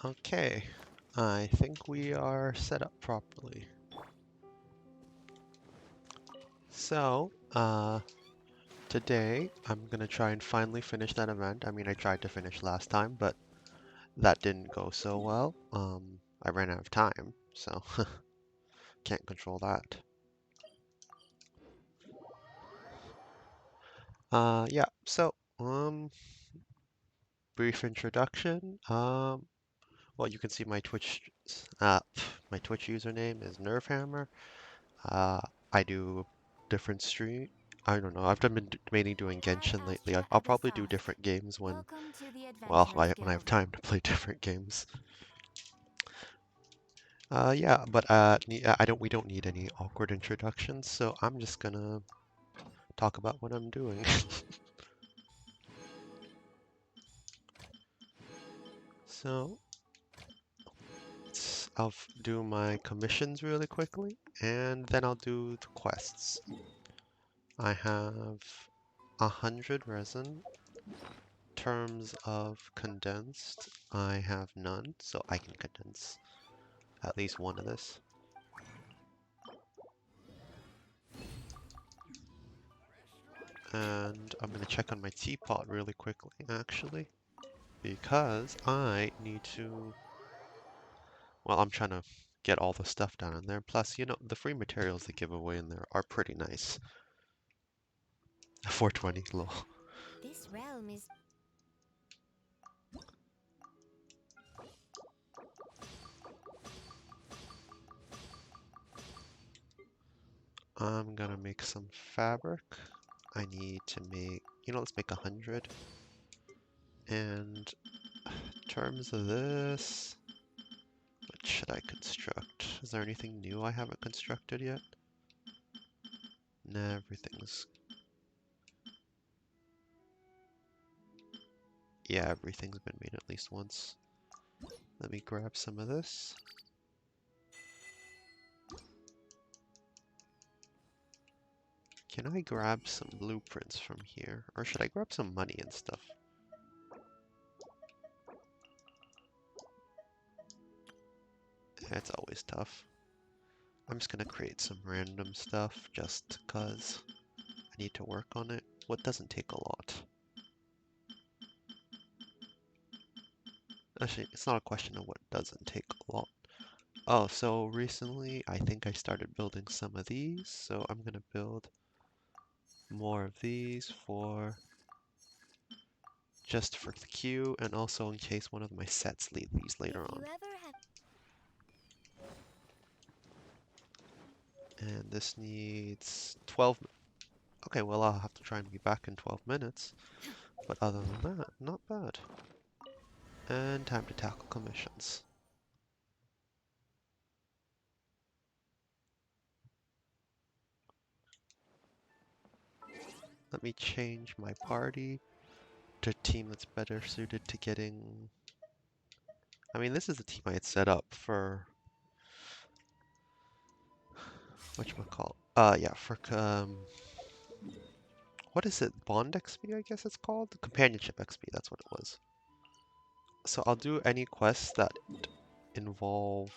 Okay, I think we are set up properly. So, today I'm gonna try and finally finish that event. I mean, I tried to finish last time, but that didn't go so well. I ran out of time, so can't control that. Yeah, so, brief introduction. Well, you can see my my Twitch username is NervHammr. Uh, I do different stream. I don't know. Been mainly doing Genshin lately. I'll probably do different games when, well, when I have time to play different games. Yeah, but we don't need any awkward introductions, so I'm just gonna talk about what I'm doing. So, I'll do my commissions really quickly, and then I'll do the quests. I have 100 resin. Terms of condensed, I have none, so I can condense at least one of this. And I'm going to check on my teapot really quickly, actually, because I need to, well, I'm trying to get all the stuff down in there. Plus, you know, the free materials they give away in there are pretty nice. 420, lol. This realm is I'm gonna make some fabric. I need to make, let's make 100. And in terms of this, what should I construct? Is there anything new I haven't constructed yet? Nah, everything's... Yeah, everything's been made at least once. Let me grab some of this. Can I grab some blueprints from here? Or should I grab some money and stuff? It's always tough. I'm just gonna create some random stuff just cause I need to work on it. What doesn't take a lot? Actually, it's not a question of what doesn't take a lot. Oh, so recently I think I started building some of these, so I'm gonna build more of these just for the queue, and also in case one of my sets leave these later if you on. ever have And this needs 12. Okay, well, I'll have to try and be back in 12 minutes. But other than that, not bad. And time to tackle commissions. Let me change my party to a team that's better suited to getting... I mean, this is the team I had set up for... Whatchamacallit? Yeah, for... What is it? Bond XP, I guess it's called? Companionship XP, that's what it was. So I'll do any quests that involve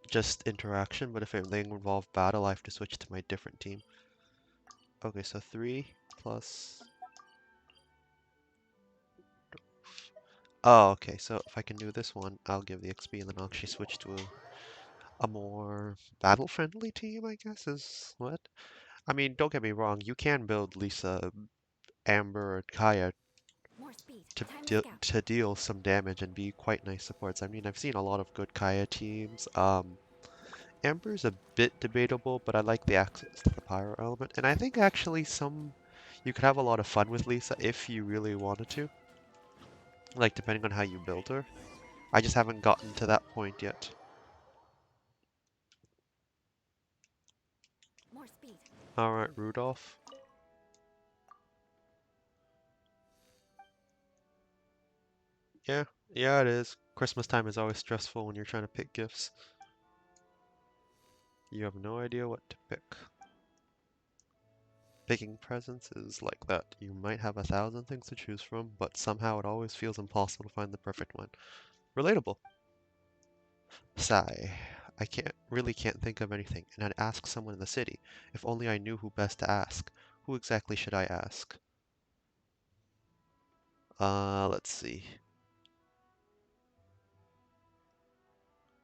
just interaction, but if they involve battle, I have to switch to my different team. Okay, so 3 plus... Oh, okay, so if I can do this one, I'll give the XP and then I'll actually switch to a more battle-friendly team, I guess, is what? I mean, don't get me wrong, you can build Lisa, Amber, or Kaya more speed, to, time to deal scout. to deal some damage and be quite nice supports. I mean, I've seen a lot of good Kaya teams. Amber's a bit debatable, but I like the access to the pyro element. And I think actually you could have a lot of fun with Lisa if you really wanted to. Like, depending on how you build her. I just haven't gotten to that point yet. More speed. Alright, Rudolph. Yeah, yeah it is. Christmas time is always stressful when you're trying to pick gifts. You have no idea what to pick. Picking presents is like that. You might have 1,000 things to choose from, but somehow it always feels impossible to find the perfect one. Relatable. Sigh. I can't think of anything, and I'd ask someone in the city. If only I knew who best to ask. Who exactly should I ask? Let's see.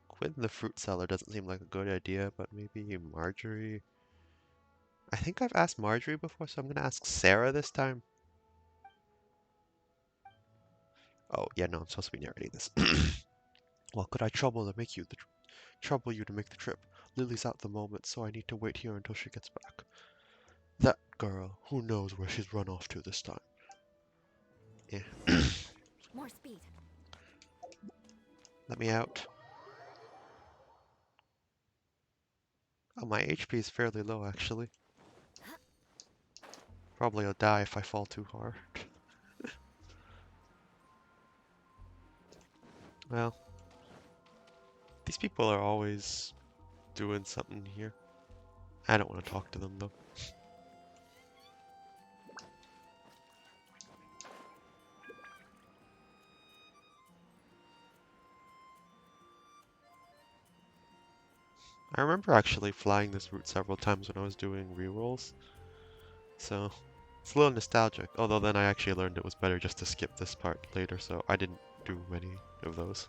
Quinn the fruit seller doesn't seem like a good idea, but maybe Marjorie. I think I've asked Marjorie before, so I'm gonna ask Sarah this time. Oh, yeah, no, I'm supposed to be narrating this. Well, could I trouble you to make the trip? Lily's out the moment, so I need to wait here until she gets back. That girl, who knows where she's run off to this time? Yeah. More speed. Let me out. Oh, my HP is fairly low, actually. Probably I'll die if I fall too hard. Well, these people are always doing something here. I don't want to talk to them, though. I remember actually flying this route several times when I was doing rerolls, so it's a little nostalgic. Although then I actually learned it was better just to skip this part later, so I didn't do many of those.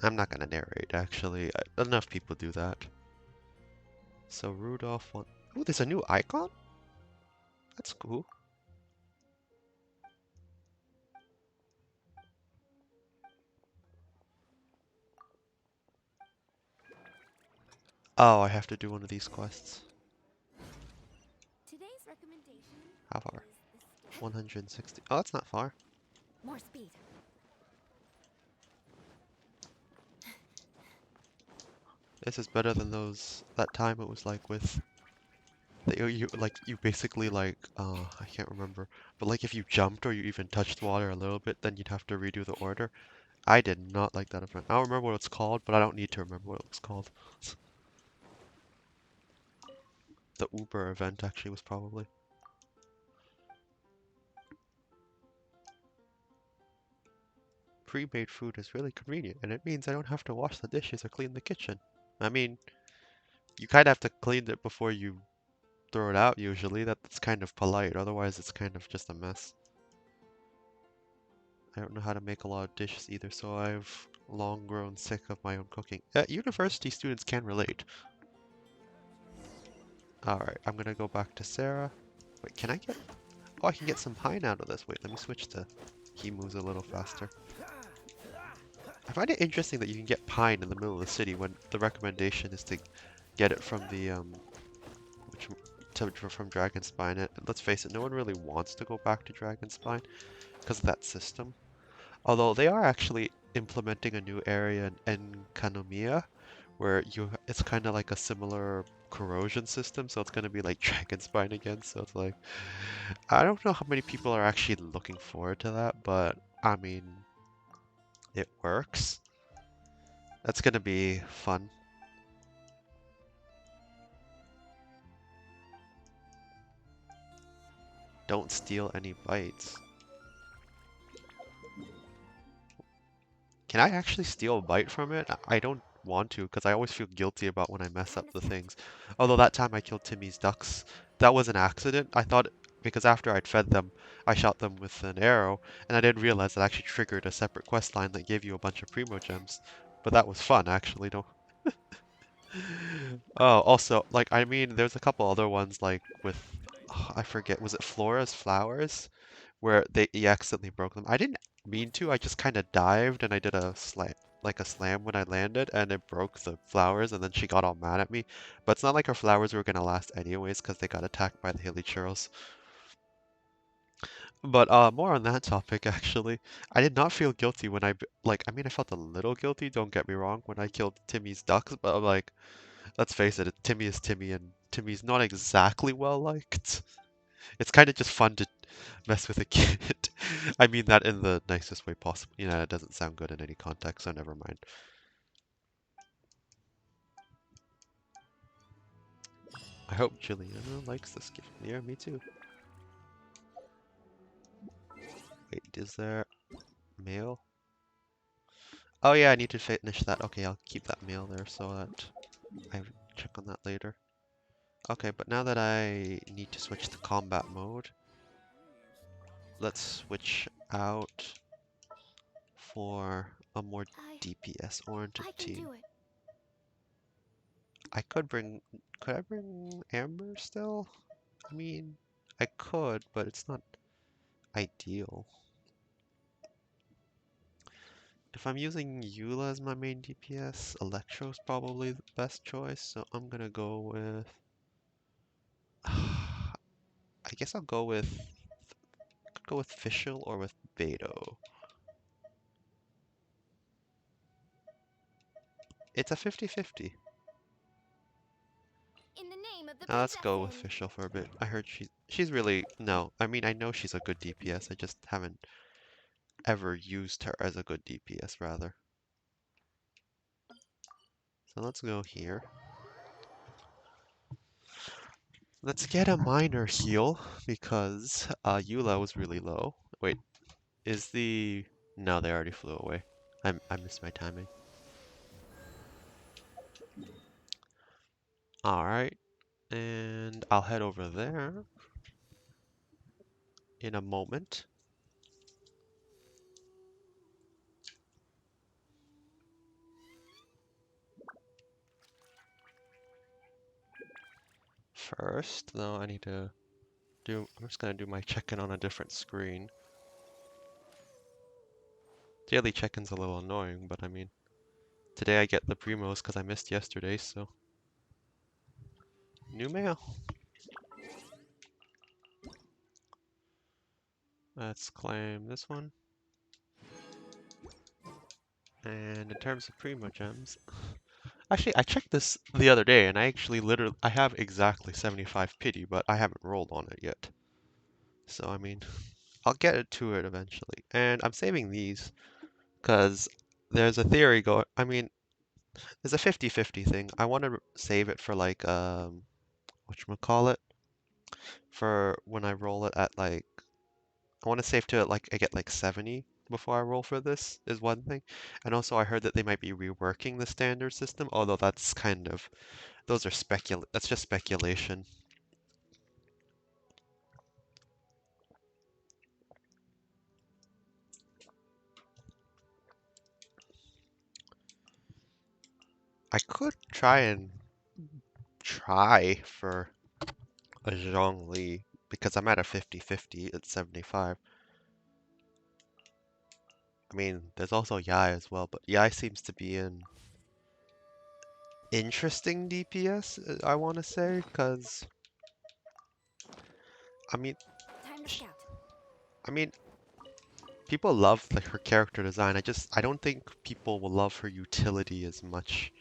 I'm not gonna narrate, actually. Enough people do that. So Rudolph won. Oh, there's a new icon? That's cool. Oh, I have to do one of these quests. Today's recommendation How far? is the 160. Oh, that's not far. more speed. This is better than that time it was like with you basically like I can't remember, but like if you jumped or you even touched water a little bit, then you'd have to redo the order. I did not like that event. I don't remember what it's called, but I don't need to remember what it was called. The Uber event actually was probably. Pre-made food is really convenient, and it means I don't have to wash the dishes or clean the kitchen. I mean, you kind of have to clean it before you throw it out usually. That's kind of polite, otherwise it's kind of just a mess. I don't know how to make a lot of dishes either, so I've long grown sick of my own cooking. University students can relate. Alright, I'm gonna go back to Sarah. Wait, can I get... Oh, I can get some pine out of this. Wait, let me switch to... He moves a little faster. I find it interesting that you can get pine in the middle of the city when the recommendation is to get it from the, from Dragonspine. And let's face it, no one really wants to go back to Dragonspine because of that system. Although they are actually implementing a new area in Kanomiya, where it's kind of like a similar corrosion system, so it's going to be like Dragonspine again. So it's like, I don't know how many people are actually looking forward to that, but I mean, it works. That's going to be fun. Don't steal any bites. Can I actually steal a bite from it? I don't want to because I always feel guilty about when I mess Time up to the start. things. Although that time I killed Timmy's ducks, that was an accident. I thought because after I'd fed them, I shot them with an arrow, and I didn't realize it actually triggered a separate quest line that gave you a bunch of primo gems. But that was fun, actually. Don't. Oh, also, like I mean, there's a couple other ones like with I forget, was it Flora's flowers? Where he accidentally broke them. I didn't More mean to. speed. I just kind of dived and I did a slam when I landed, and it broke the flowers. And then she got all mad at me. But it's not like her flowers were gonna last anyways, because they got attacked by the hilly churros. But more on that topic actually. I did not feel guilty when like. I mean, I felt a little guilty. Don't get me wrong when I killed Timmy's ducks, but I'm like, let's face it, Timmy is Timmy, and Timmy's not exactly well liked. It's kind of just fun to mess with a kid. I mean that in the nicest way possible. You know, it doesn't sound good in any context, so never mind. I hope Juliana likes this gift. Yeah, me too. Wait, is there mail? Oh yeah, I need to finish that. Okay, I'll keep that mail there so that I check on that later. Okay, but now that I need to switch to combat mode, let's switch out for a more I DPS oriented I can team. do it. Could I bring Amber still? I mean, I could, but it's not ideal. If I'm using Eula as my main DPS, Electro's probably the best choice, so I'm gonna go with... I guess I'll go with Fischl or with Beto. It's a 50-50. In the name of the Now let's go with princess. Fischl for a bit. I heard she's really... No, I mean, I know she's a good DPS, I just haven't ever used her as a good DPS, rather. So let's go here. Let's get a minor heal, because Eula was really low. Wait, is the... No, they already flew away. I missed my timing. Alright, and I'll head over there in a moment. First, though, I need to do... I'm just gonna do my check-in on a different screen. Daily check-in's a little annoying, but I mean, today I get the primos because I missed yesterday, so... New mail. Let's claim this one. And in terms of primo gems... Actually, I checked this the other day, and I actually I have exactly 75 pity, but I haven't rolled on it yet. So, I mean, I'll get it to it eventually. And I'm saving these, because there's a theory I mean, there's a 50-50 thing. I want to save it for, like, whatchamacallit? For when I roll it at, like, I want to save to it, like, I get, like, 70 before I roll for this, is one thing. And also, I heard that they might be reworking the standard system, although that's kind of... Those are that's just speculation. I could try for a Zhongli because I'm at a 50-50 at 75. I mean, there's also Yai as well, but Yai seems to be an interesting DPS, I want to say, because I mean, Time to sh- scout. I mean, people love like her character design. I don't think people will love her utility as much.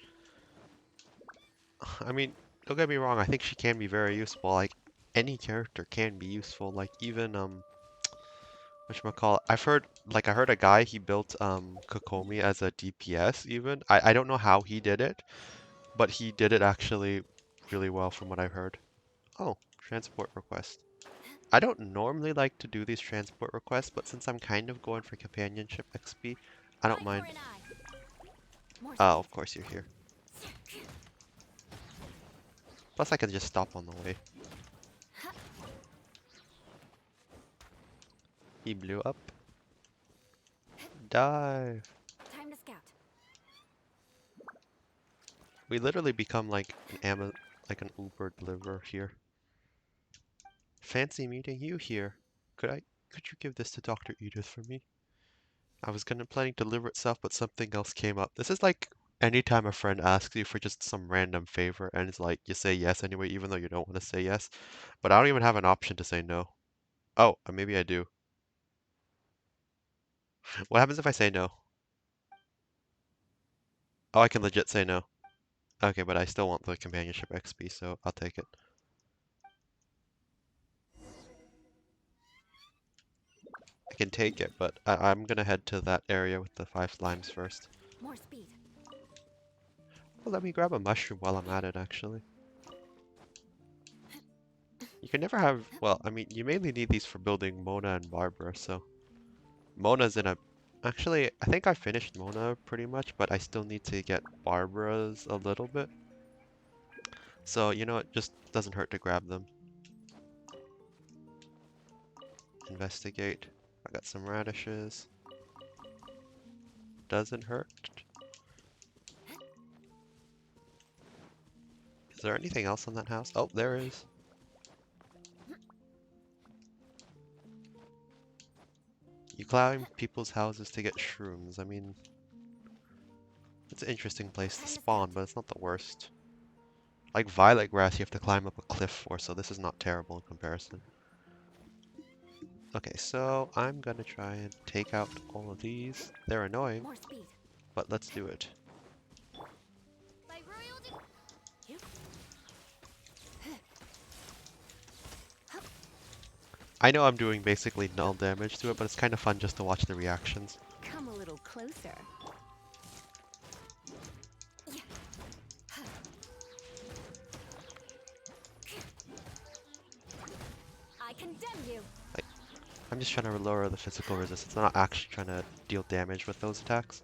I mean, don't get me wrong, I think she can be very useful. Like any character can be useful. Like even whatchamacallit, I heard a guy he built Kokomi as a DPS even. I don't know how he did it, but he did it actually really well from what I've heard. Oh, transport request. I don't normally like to do these transport requests, but since I'm kind of going for companionship XP, I don't Eye for mind. an eye. More Oh, speed. of course you're here. Plus I can just stop on the way. He blew up. Dive. Time to scout. We literally become like like an Uber deliverer here. Fancy meeting you here. Could you give this to Dr. Edith for me? I was gonna planning to deliver itself, but something else came up. This is like anytime a friend asks you for just some random favor and it's like you say yes anyway, even though you don't want to say yes. But I don't even have an option to say no. Oh, maybe I do. What happens if I say no? Oh, I can legit say no. Okay, but I still want the companionship XP, so I'll take it. I can take it, but I'm gonna head to that area with the 5 slimes first. More speed. Well, let me grab a mushroom while I'm at it, actually. You can never have, well, I mean, you mainly need these for building Mona and Barbara, so Mona's in a, actually, I think I finished Mona pretty much, but I still need to get Barbara's a little bit. So, you know, it just doesn't hurt to grab them. Investigate. I got some radishes. Doesn't hurt. Is there anything else on that house? Oh, there is. You climb people's houses to get shrooms. I mean, it's an interesting place to Time to spawn, scout. but it's not the worst. Like violet grass, you have to climb up a cliff for, so this is not terrible in comparison. Okay, so I'm gonna try and take out all of these. They're annoying, More speed. but let's do it. By royal you. I know I'm doing basically null damage to it, but it's kind of fun just to watch the reactions. Come a little closer. I condemn you. Like, I'm just trying to lower the physical resistance. I'm not actually trying to deal damage with those attacks.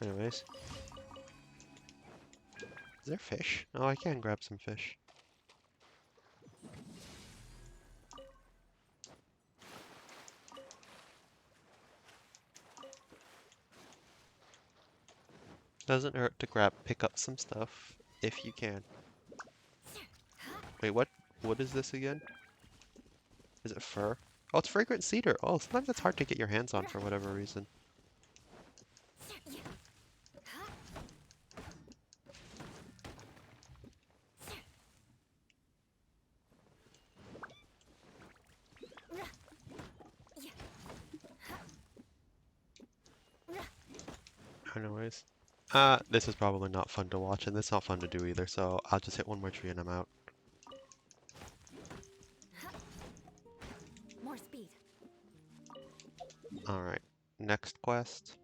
Anyways. Is there fish? Oh, I can grab some fish. Doesn't hurt to pick up some stuff if you can. Wait, what is this again? Is it fur? Oh, it's fragrant cedar. Oh, sometimes it's hard to get your hands on for whatever reason. Anyways. This is probably not fun to watch, and this is not fun to do either, so I'll just hit one more tree and I'm out. More speed. Alright, next quest.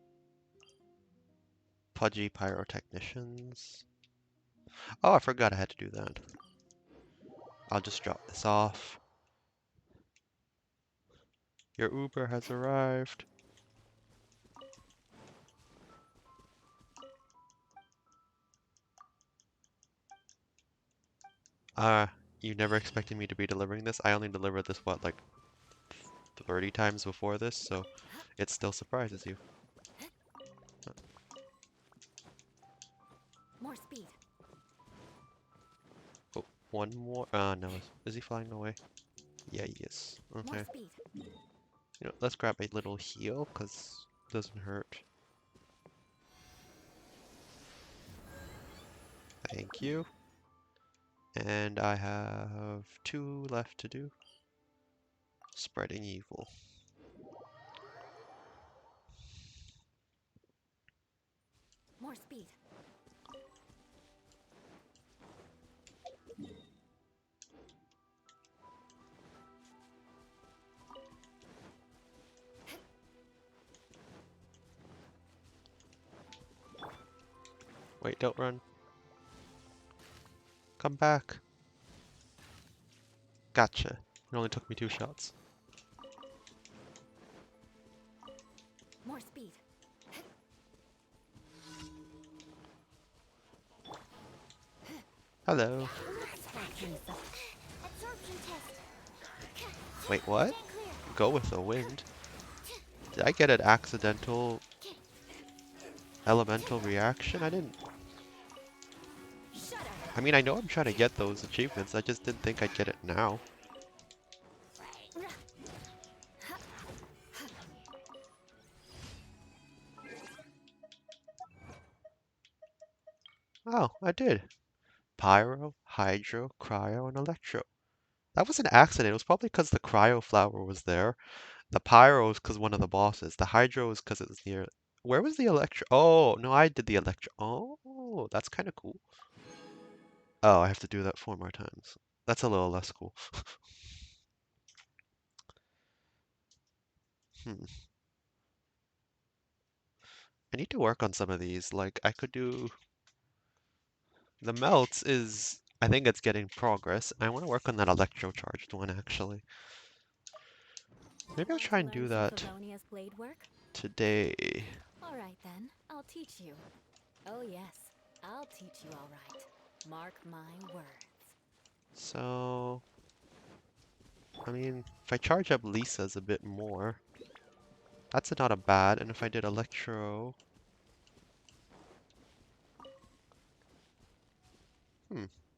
Pudgy Pyrotechnicians. Oh, I forgot I had to do that. I'll just drop this off. Your Uber has arrived. You never expected me to be delivering this? I only delivered this, what, like 30 times before this, so it still surprises you. More speed. Oh, one more. No. Is he flying away? Yeah, he is. More Okay. speed. You know, let's grab a little heal, because it doesn't hurt. Thank you. And I have 2 left to do. Spreading evil. More speed. Wait, don't run. Come back. Gotcha. It only took me 2 shots. More speed. Hello. Absorption test. Wait, what? Stand clear. Go with the wind. Did I get an accidental elemental reaction? I didn't. Shudder. I mean, I know I'm trying to get those achievements. I just didn't think I'd get it now. Oh, I did. Pyro, Hydro, Cryo, and Electro. That was an accident. It was probably because the Cryo flower was there. The Pyro was because one of the bosses. The Hydro was because it was near. Where was the Electro? Oh, no, I did the Electro. Oh, that's kind of cool. Oh, I have to do that 4 more times. That's a little less cool. Hmm. I need to work on some of these. Like, I could do. The melts is, I think it's getting progress. I want to work on that electro-charged one, actually. Maybe I'll Want try to and do learn some that Favonia's blade work? today. All right then, I'll teach you. Oh yes, I'll teach you all right. Mark my words. So, I mean, if I charge up Lisa's a bit more, that's not a bad. And if I did electro,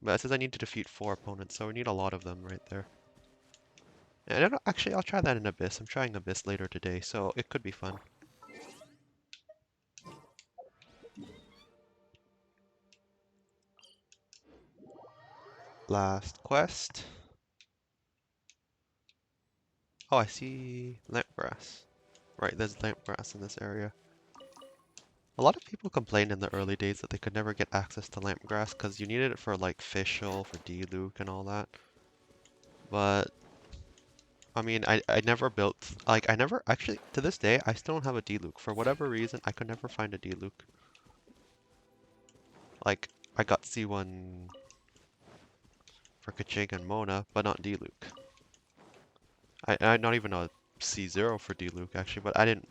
but it says I need to defeat 4 opponents, so we need a lot of them right there. And I don't actually, I'll try that in Abyss. I'm trying Abyss later today, so it could be fun. Last quest. Oh, I see lamp grass. Right, there's lamp grass in this area. A lot of people complained in the early days that they could never get access to lamp grass because you needed it for like Fischl, for D-Luke and all that. But I mean, I never built, like, I never, actually, to this day, I still don't have a D-Luke. For whatever reason, I could never find a D-Luke. Like, I got C1 for Kaching and Mona, but not D-Luke. I not even a C0 for D-Luke, actually, but I'm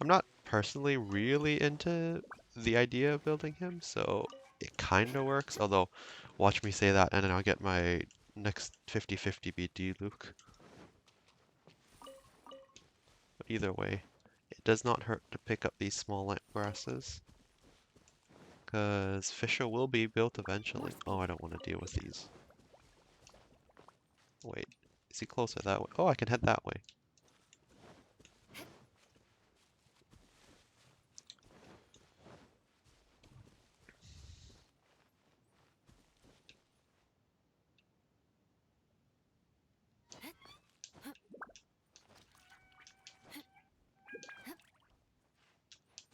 not personally really into the idea of building him, so it kinda works, although, watch me say that, and then I'll get my next 50-50 be D-Luke. But either way, it does not hurt to pick up these small lamp grasses. Because Fisher will be built eventually. Oh, I don't want to deal with these. Wait, is he closer that way? Oh, I can head that way.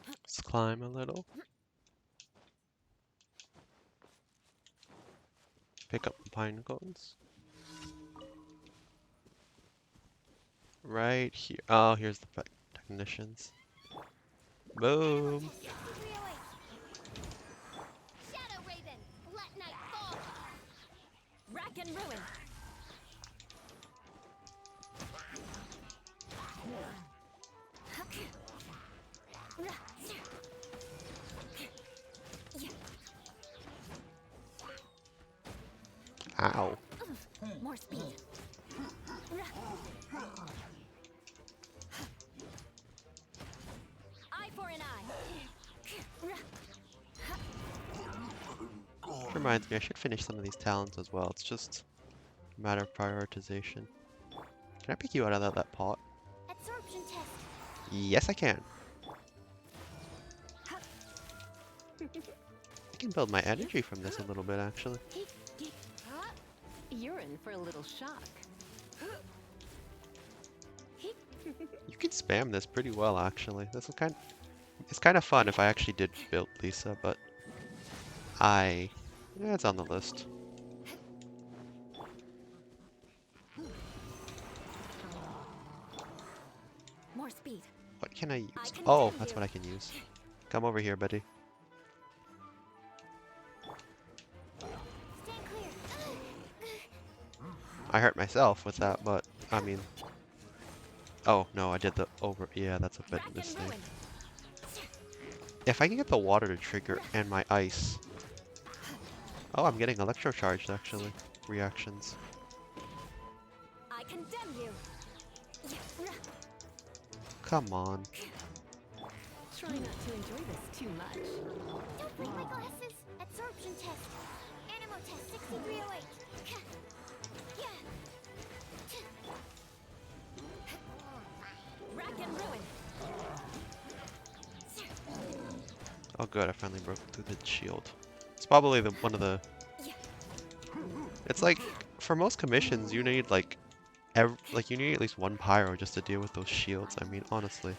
Let's climb a little. Pick up the pine cones. Right here. Oh, here's the technicians. Boom! Shadow Raven, let night fall. Rack and ruin. Ow. More speed. Eye for an eye. Which reminds me, I should finish some of these talents as well. It's just a matter of prioritization. Can I pick you out of that pot? Absorption test. Yes, I can. I can build my energy from this a little bit, actually. You're in for a little shock. You can spam this pretty well, actually. It's kind of fun if I actually did build Lisa, but yeah, it's on the list. More speed. What can I use? I condemn Oh, that's you. what I can use. Come over here, buddy. Stand clear. I hurt myself with that, but I mean, oh no, I did the over. Yeah, that's a bit Rack of a and mistake. ruin. If I can get the water to trigger and my ice. Oh, I'm getting electrocharged actually. Reactions. I condemn you. Come on. Try not to enjoy this too much. Don't break my glasses. Absorption test. Animo test 6308. Yeah. Rack and ruin. Oh good, I finally broke through the shield. It's probably one of the. It's like for most commissions, you need like you need at least one pyro just to deal with those shields. I mean, honestly.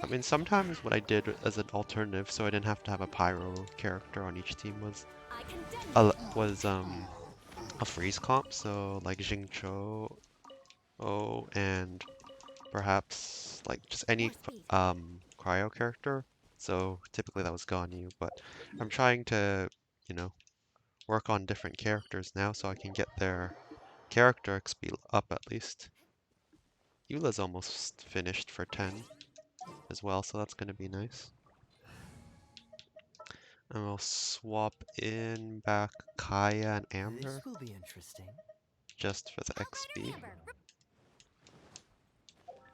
I mean, sometimes what I did as an alternative, so I didn't have to have a pyro character on each team, was I condemn a freeze comp. So like Jingcho, and perhaps like just you. any More speed. cryo character. So typically that was Gonyu, but I'm trying to, you know, work on different characters now so I can get their character XP up at least. Eula's almost finished for 10 as well, so that's going to be nice. And we'll swap in back Kaya and Amber This will be interesting. just for the XP. Amber,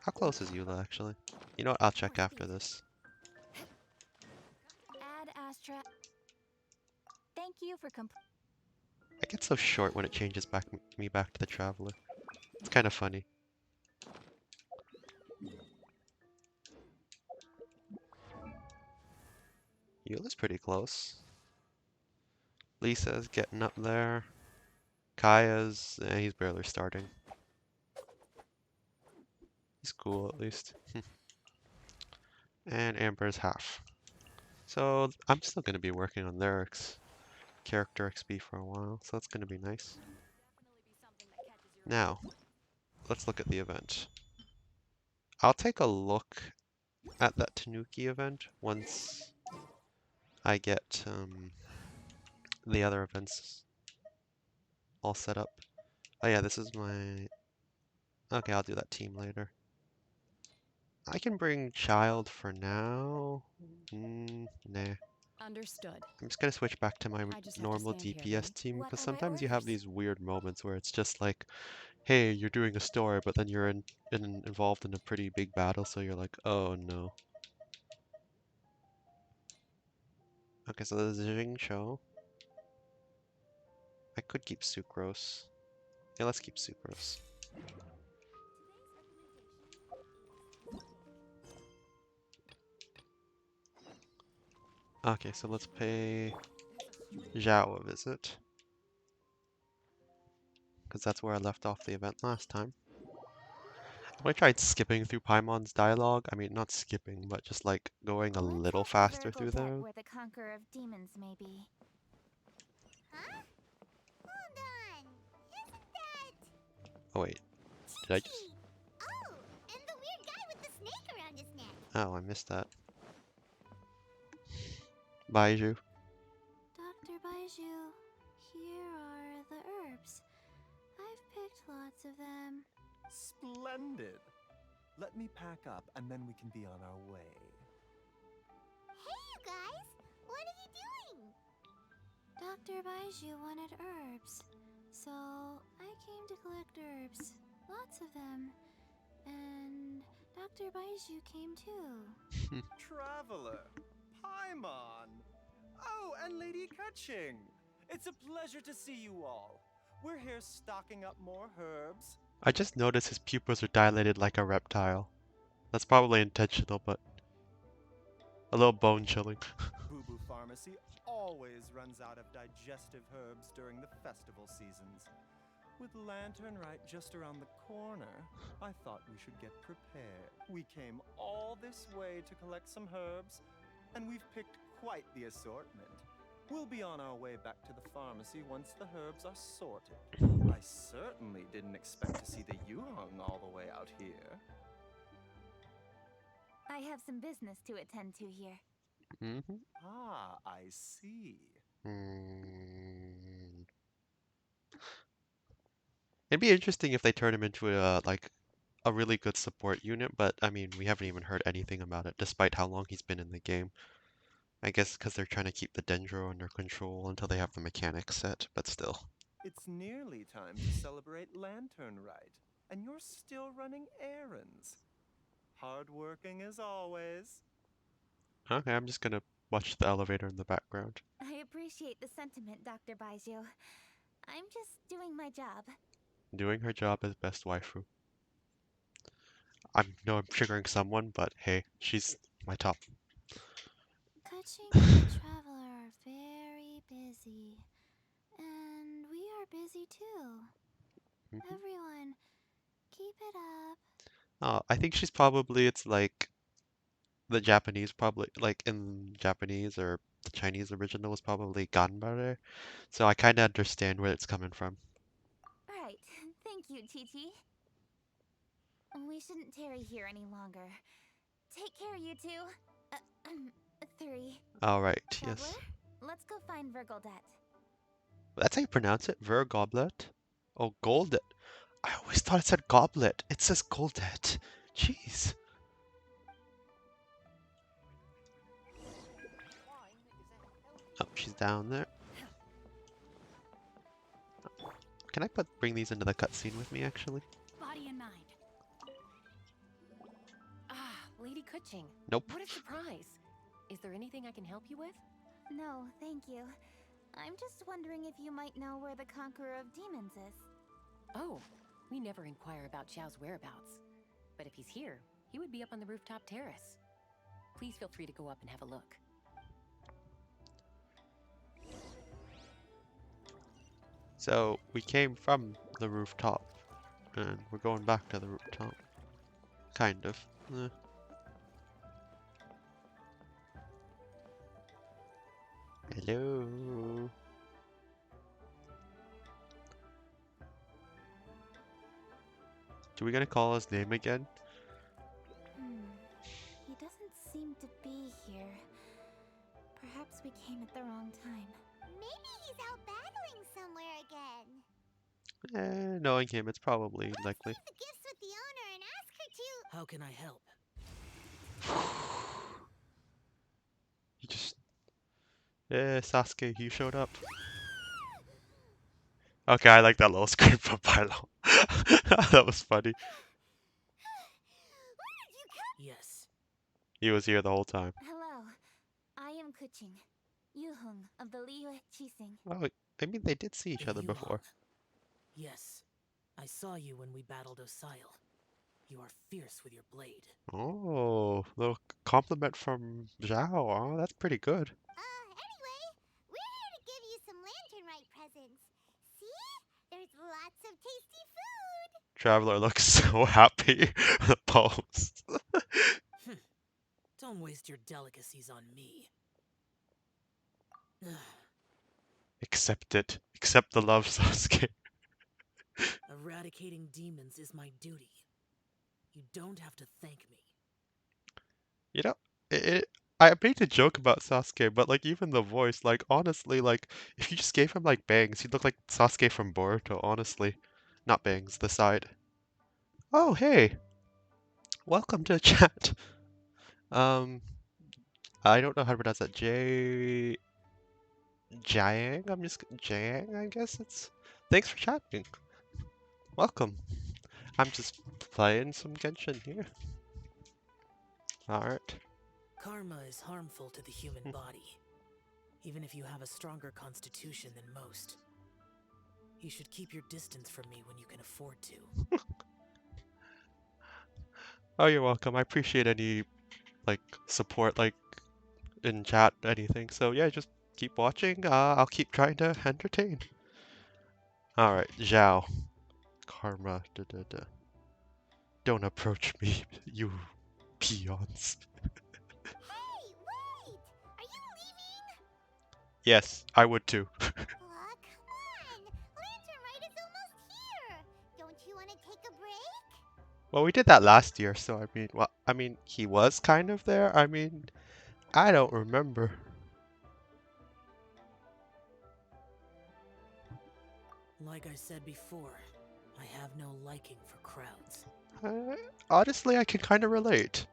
How close is Eula actually? You know what? I'll check after this. add Astra. Thank you for I get so short when it changes me back to the Traveler. It's kind of funny. Eula's pretty close. Lisa's getting up there. Kaya's, he's barely starting. He's cool at least. And Amber's half. So I'm still going to be working on their character XP for a while, so that's going to be nice. Now, let's look at the event. I'll take a look at that Tanuki event once I get the other events all set up. Oh yeah, this is my... Okay, I'll do that team later. I can bring Child for now. Nah. Understood. I'm just gonna switch back to my I just have to normal stand here DPS then. team What because are my sometimes you have orders? these weird moments where it's just like, hey, you're doing a story, but then you're involved in a pretty big battle, so you're like, oh no. Okay, so there's Jing Cho. I could keep Sucrose. Yeah, let's keep Sucrose. Okay, so let's pay Zhao a visit. Because that's where I left off the event last time. I tried skipping through Paimon's dialogue. I mean, not skipping, but just like going a Let's little head to faster through Virgodet, there. where the Conqueror of Demons may be. Huh? Hold on. Isn't that Oh wait, did I just... Chi? Oh, and the weird guy with the snake around his neck. Oh, I missed that. Baiju. Dr. Baiju, here are the herbs. I've picked lots of them. Splendid. Let me pack up and then we can be on our way. Hey, you guys! What are you doing? Dr. Baiju wanted herbs, so I came to collect herbs. Lots of them. And Dr. Baiju came too. Traveler, Paimon. Oh, and Lady Kaching. It's a pleasure to see you all. We're here stocking up more herbs. I just noticed his pupils are dilated like a reptile. That's probably intentional, but a little bone chilling. Boo Boo Pharmacy always runs out of digestive herbs during the festival seasons. With Lantern right just around the corner, I thought we should get prepared. We came all this way to collect some herbs, and we've picked quite the assortment. We'll be on our way back to the pharmacy once the herbs are sorted. I certainly didn't expect to see the Yuhong all the way out here. I have some business to attend to here. Mm-hmm. Ah, I see. It'd be interesting if they turn him into a really good support unit, but I mean, we haven't even heard anything about it, despite how long he's been in the game. I guess because they're trying to keep the Dendro under control until they have the mechanics set, but still. It's nearly time to celebrate Lantern Rite, and you're still running errands. Hardworking as always. Okay, I'm just gonna watch the elevator in the background. I appreciate the sentiment, Dr. Baiju. I'm just doing my job. Doing her job as best waifu. I know I'm triggering someone, but hey, she's my top. Kaching and the Traveler are very busy. And we are busy too. Everyone, keep it up. Oh, I think she's probably, it's like the Japanese, probably like in Japanese or the Chinese original was probably Ganbare. So I kind of understand where it's coming from. Right. Thank you, Chi-Chi. We shouldn't tarry here any longer. Take care, you two. Three. All right, Traveler, yes. let's go find Virgodet. That's how you pronounce it? Goblet? Oh, Goldet. I always thought it said goblet. It says Goldet. Jeez. Oh, she's down there. Can I bring these into the cutscene with me, actually? Body and mind. Ah, Lady Kuching. Nope. What a surprise. Is there anything I can help you with? No, thank you. I'm just wondering if you might know where the Conqueror of Demons is. Oh, we never inquire about Xiao's whereabouts. But if he's here, he would be up on the rooftop terrace. Please feel free to go up and have a look. So, we came from the rooftop, and we're going back to the rooftop. Kind of. Hello. Do we gotta call his name again? He doesn't seem to be here. Perhaps we came at the wrong time. Maybe he's out battling somewhere again. Knowing him, it's probably likely. Leave the gifts with the owner and ask her to... How can I help? He just... Sasuke, you showed up. Okay, I like that little scream from Pilo. That was funny. Yes. He was here the whole time. Hello, I am Kuching, Yuhung of the Liyue Chising. Oh, I mean, they did see each other before. Yes. I saw you when we battled Osile. You are fierce with your blade. Oh, little compliment from Zhao. Oh, that's pretty good. Anyway, we're here to give you some lantern rite presents. See? There's lots of tasty food. Traveler looks so happy. The pose. Don't waste your delicacies on me. Accept it. Accept the love, Sasuke. Eradicating demons is my duty. You don't have to thank me. You know, I made a joke about Sasuke, but like even the voice, like honestly, like if you just gave him like bangs, he'd look like Sasuke from Boruto, honestly. Not bangs, the side. Oh, hey. Welcome to chat. I don't know how to pronounce that. Jiang? I'm just Jiang, I guess it's. Thanks for chatting. Welcome. I'm just playing some Genshin here. Alright. Karma is harmful to the human body, even if you have a stronger constitution than most. You should keep your distance from me when you can afford to. Oh, you're welcome. I appreciate any like support, like in chat, anything. So yeah, just keep watching. I'll keep trying to entertain. All right, Zhao. Karma. Don't approach me, you peons. Hey, wait! Are you leaving? Yes, I would too. Aw, come on! Lantern rite is almost here! Don't you want to take a break? Well, we did that last year, so I mean, he was kind of there. I mean, I don't remember. Like I said before, I have no liking for crowds. Honestly, I can kind of relate.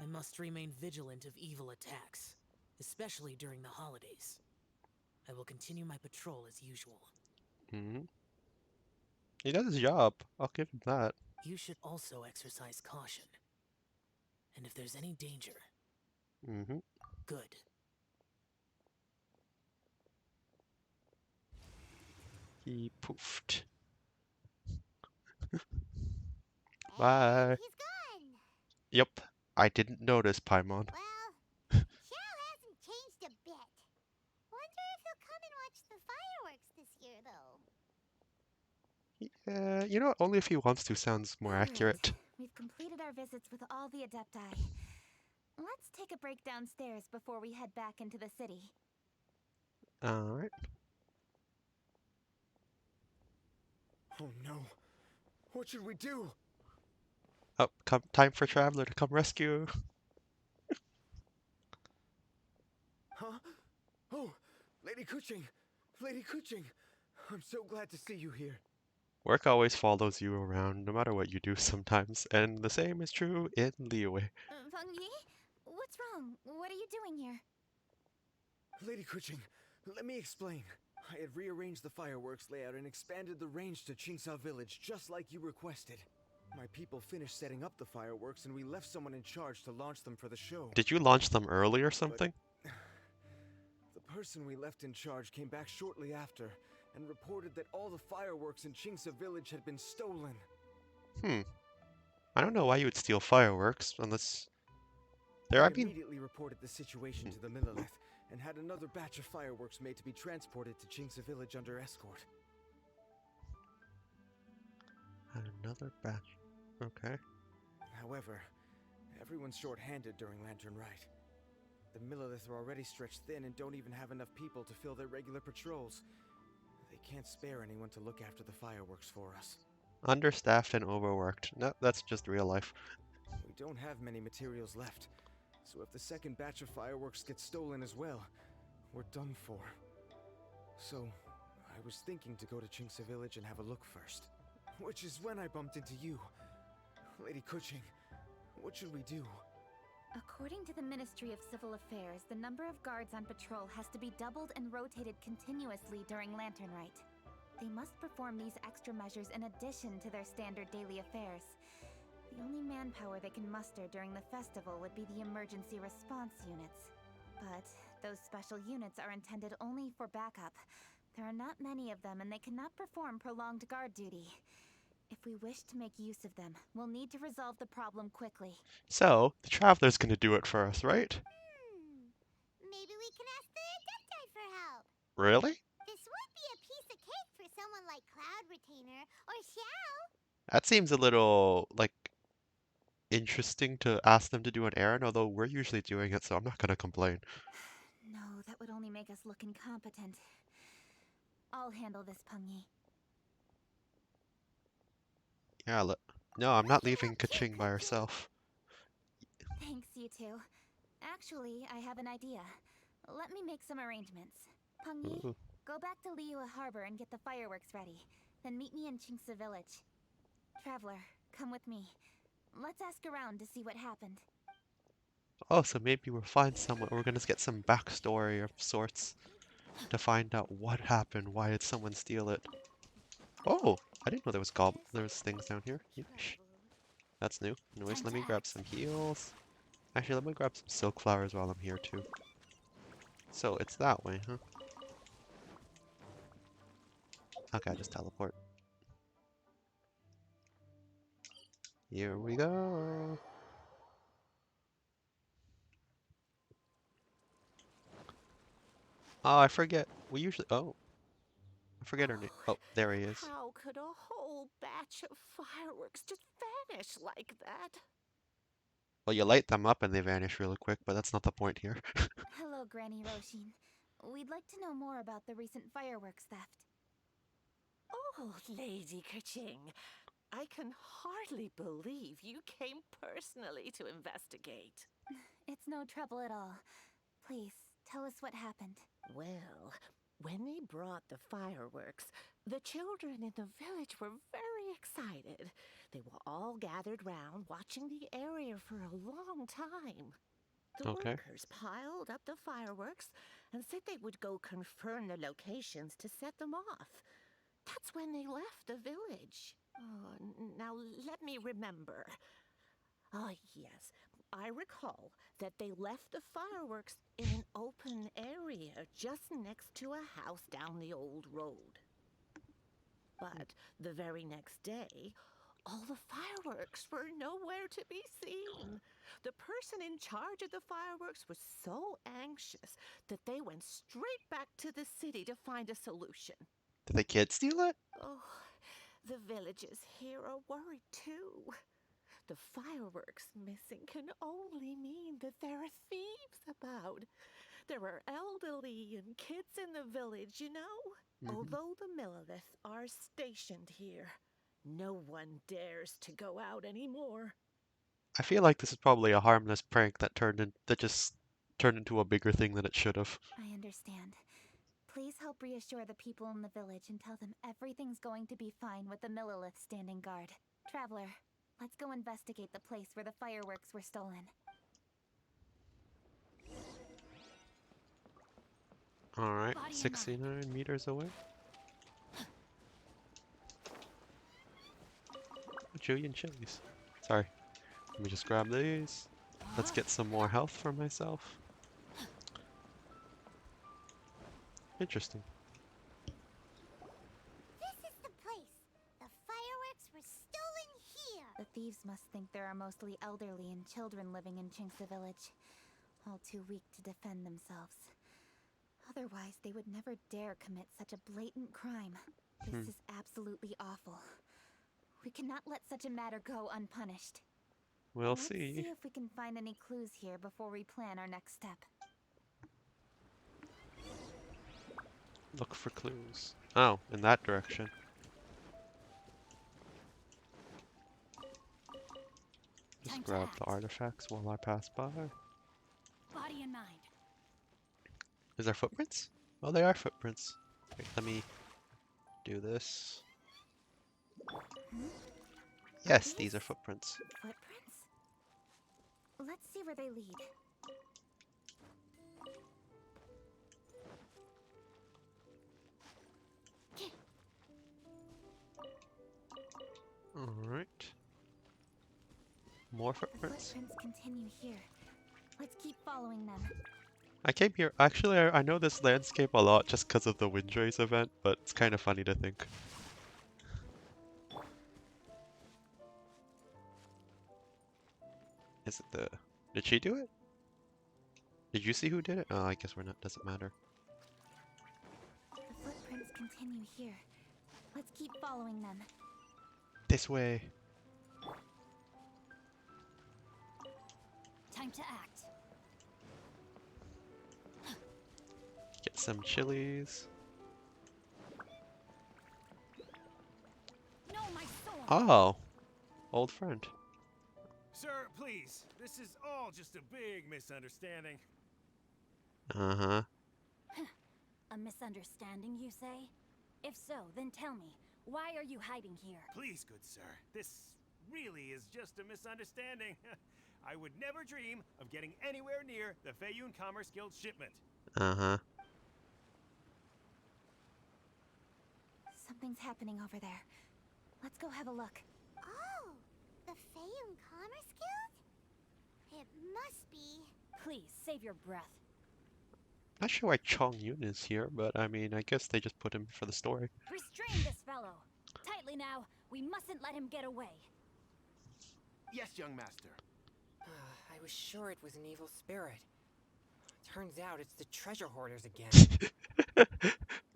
I must remain vigilant of evil attacks, especially during the holidays. I will continue my patrol as usual. Hmm. He does his job. I'll give him that. You should also exercise caution. And if there's any danger, Mm-hmm. good. He poofed. And Bye. he's gone! Yep, I didn't notice, Paimon. Well, Xiao hasn't changed a bit. Wonder if he'll come and watch the fireworks this year, though. Yeah, you know, only if he wants to sounds more accurate. We've completed our visits with all the Adepti. Let's take a break downstairs before we head back into the city. Alright. Oh no. What should we do? Oh, time for Traveler to come rescue. Huh? Oh, Lady Kuching. Lady Kuching, I'm so glad to see you here. Work always follows you around, no matter what you do sometimes, and the same is true in Liyue. Feng Yi? What's wrong? What are you doing here? Lady Kuching, let me explain. I had rearranged the fireworks layout and expanded the range to Qingsa Village, just like you requested. My people finished setting up the fireworks and we left someone in charge to launch them for the show. Did you launch them early or something? The person we left in charge came back shortly after and reported that all the fireworks in Qingsa Village had been stolen. I don't know why you would steal fireworks, unless... I immediately reported the situation to the Millelith and had another batch of fireworks made to be transported to Qingsa Village under escort. Another batch. Okay. However, everyone's short-handed during Lantern Rite. The Millelith are already stretched thin and don't even have enough people to fill their regular patrols. They can't spare anyone to look after the fireworks for us. Understaffed and overworked. No, that's just real life. We don't have many materials left, so if the second batch of fireworks gets stolen as well, we're done for. So, I was thinking to go to Qingsa Village and have a look first. Which is when I bumped into you. Lady Kuching, what should we do? According to the Ministry of Civil Affairs, the number of guards on patrol has to be doubled and rotated continuously during Lantern Rite. They must perform these extra measures in addition to their standard daily affairs. The only manpower they can muster during the festival would be the emergency response units. But those special units are intended only for backup. There are not many of them and they cannot perform prolonged guard duty. If we wish to make use of them, we'll need to resolve the problem quickly. So, the Traveler's gonna do it for us, right? Maybe we can ask the Adepti for help. Really? This would be a piece of cake for someone like Cloud Retainer or Xiao. That seems a little, like, interesting to ask them to do an errand, although we're usually doing it, so I'm not gonna complain. No, that would only make us look incompetent. I'll handle this, Peng Yi. Yeah, no, I'm not leaving Kaching by herself. Thanks, you two. Actually, I have an idea. Let me make some arrangements. Peng Yi, Ooh. go back to Liyue Harbor and get the fireworks ready. Then meet me in Qingsa Village. Traveler, come with me. Let's ask around to see what happened. Oh, so maybe we'll find someone. We're gonna get some backstory of sorts to find out what happened. Why did someone steal it? Oh, I didn't know there was things down here. Yeesh. That's new. Anyways, let me grab some heals. Actually, let me grab some silk flowers while I'm here too. So it's that way, huh? Okay, just teleport. Here we go. Oh, I forget. We usually. Oh, I forget her name. Oh, there he is. How could a whole batch of fireworks just vanish like that? Well, you light them up and they vanish really quick, but that's not the point here. Hello, Granny Roshin. We'd like to know more about the recent fireworks theft. Oh, Lady Kerching, I can hardly believe you came personally to investigate. It's no trouble at all. Please, tell us what happened. Well, when they brought the fireworks, the children in the village were very excited. They were all gathered round, watching the area for a long time. The Okay. workers piled up the fireworks and said they would go confirm the locations to set them off. That's when they left the village. Oh, now let me remember. Ah, yes. I recall that they left the fireworks in an open area just next to a house down the old road. But the very next day, all the fireworks were nowhere to be seen. The person in charge of the fireworks was so anxious that they went straight back to the city to find a solution. Did the kids steal it? Oh, the villagers here are worried too. The fireworks missing can only mean that there are thieves about. There are elderly and kids in the village, you know. Although the Millelith are stationed here, no one dares to go out anymore. I feel like this is probably a harmless prank that just turned into a bigger thing than it should have. I understand. Please help reassure the people in the village and tell them everything's going to be fine with the Millilith standing guard. Traveler, let's go investigate the place where the fireworks were stolen. Alright, Body in 69 meters away. Julian chilies. Sorry. Let me just grab these. Let's get some more health for myself. Interesting. This is the place. The fireworks were stolen here. The thieves must think there are mostly elderly and children living in Chinxa village, all too weak to defend themselves. Otherwise, they would never dare commit such a blatant crime. This is absolutely awful. We cannot let such a matter go unpunished. We'll Let's see. see if we can find any clues here before we plan our next step. Look for clues. Oh, in that direction. Just Time to grab act. the artifacts while I pass by. Body in mind. Is there footprints? Oh, they are footprints. Wait, let me do this. Yes, these are footprints. Footprints? Let's see where they lead. Alright. More The footprints. footprints continue here. Let's keep following them. I came here. Actually, I know this landscape a lot just because of the Windrace event, but it's kind of funny to think. Is it the... Did she do it? Did you see who did it? Oh, I guess we're not. Doesn't matter. The footprints continue here. Let's keep following them. This way. Time to act. Get some chilies. No, my sword! Oh, old friend. Sir, please. This is all just a big misunderstanding. Uh-huh. A misunderstanding, you say? If so, then tell me, why are you hiding here? Please, good sir. This really is just a misunderstanding. I would never dream of getting anywhere near the Feiyun Commerce Guild shipment. Uh-huh. Something's happening over there. Let's go have a look. Oh, the Feiyun Commerce Guild? It must be. Please, save your breath. Not sure why Chong Yun is here, but I mean, I guess they just put him for the story. Restrain this fellow. Tightly now. We mustn't let him get away. Yes, young master. I was sure it was an evil spirit. Turns out it's the treasure hoarders again.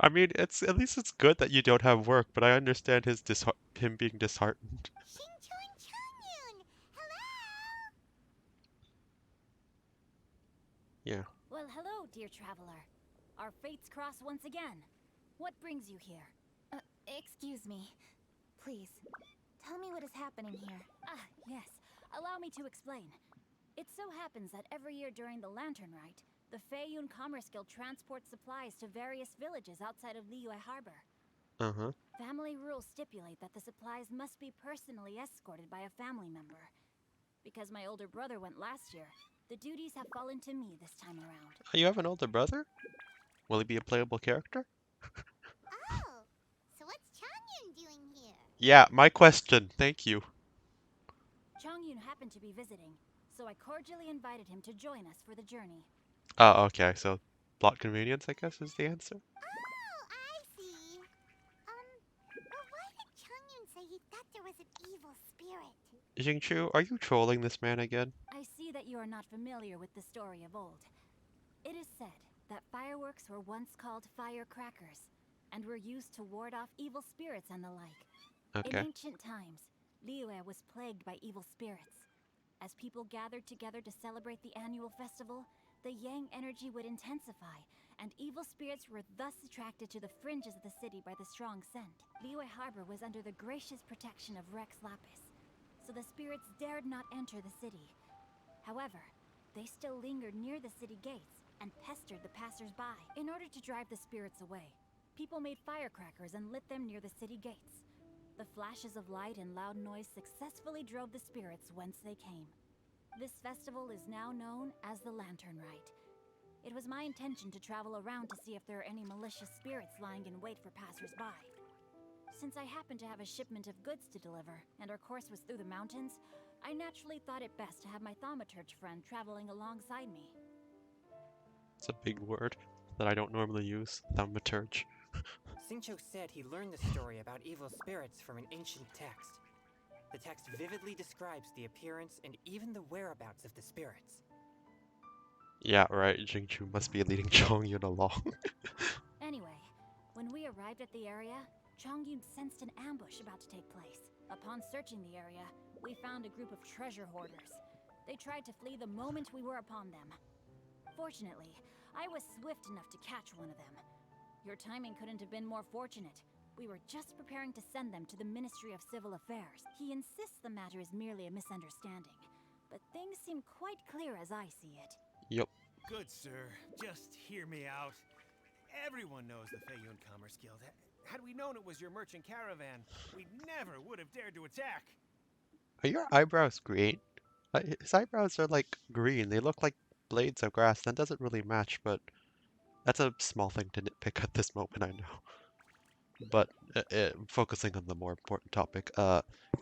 I mean, at least it's good that you don't have work, but I understand him being disheartened. Yeah. Well, hello, dear traveler. Our fates cross once again. What brings you here? Excuse me. Please, tell me what is happening here. Ah, yes. Allow me to explain. It so happens that every year during the Lantern Rite, the Feiyun Commerce Guild transports supplies to various villages outside of Liyue Harbor. Uh-huh. Family rules stipulate that the supplies must be personally escorted by a family member. Because my older brother went last year, the duties have fallen to me this time around. Oh, you have an older brother? Will he be a playable character? Oh, so what's Changyun doing here? Yeah, my question. Thank you. Changyun happened to be visiting, so I cordially invited him to join us for the journey. Oh, okay. So, plot convenience, I guess, is the answer. Oh, I see. But why did Changyun say he thought there was an evil spirit? Jingchu, are you trolling this man again? I see that you are not familiar with the story of old. It is said that fireworks were once called firecrackers, and were used to ward off evil spirits and the like. Okay. In ancient times, Liyue was plagued by evil spirits. As people gathered together to celebrate the annual festival, the yang energy would intensify, and evil spirits were thus attracted to the fringes of the city by the strong scent. Liyue Harbor was under the gracious protection of Rex Lapis, so the spirits dared not enter the city. However, they still lingered near the city gates, and pestered the passers-by. In order to drive the spirits away, people made firecrackers and lit them near the city gates. The flashes of light and loud noise successfully drove the spirits whence they came. This festival is now known as the Lantern Rite. It was my intention to travel around to see if there are any malicious spirits lying in wait for passers-by. Since I happened to have a shipment of goods to deliver, and our course was through the mountains, I naturally thought it best to have my thaumaturge friend traveling alongside me. It's a big word that I don't normally use, thaumaturge. Xingqiu said he learned the story about evil spirits from an ancient text. The text vividly describes the appearance and even the whereabouts of the spirits. Yeah, right, Jingchu must be leading Chongyun along. Anyway, when we arrived at the area, Chongyun sensed an ambush about to take place. Upon searching the area, we found a group of treasure hoarders. They tried to flee the moment we were upon them. Fortunately, I was swift enough to catch one of them. Your timing couldn't have been more fortunate. We were just preparing to send them to the Ministry of Civil Affairs. He insists the matter is merely a misunderstanding, but things seem quite clear as I see it. Yup. Good sir, just hear me out. Everyone knows the Feiyun Commerce Guild. Had we known it was your merchant caravan, we never would have dared to attack. Are your eyebrows green? His eyebrows are like green. They look like blades of grass. That doesn't really match, but that's a small thing to nitpick at this moment, I know. But focusing on the more important topic,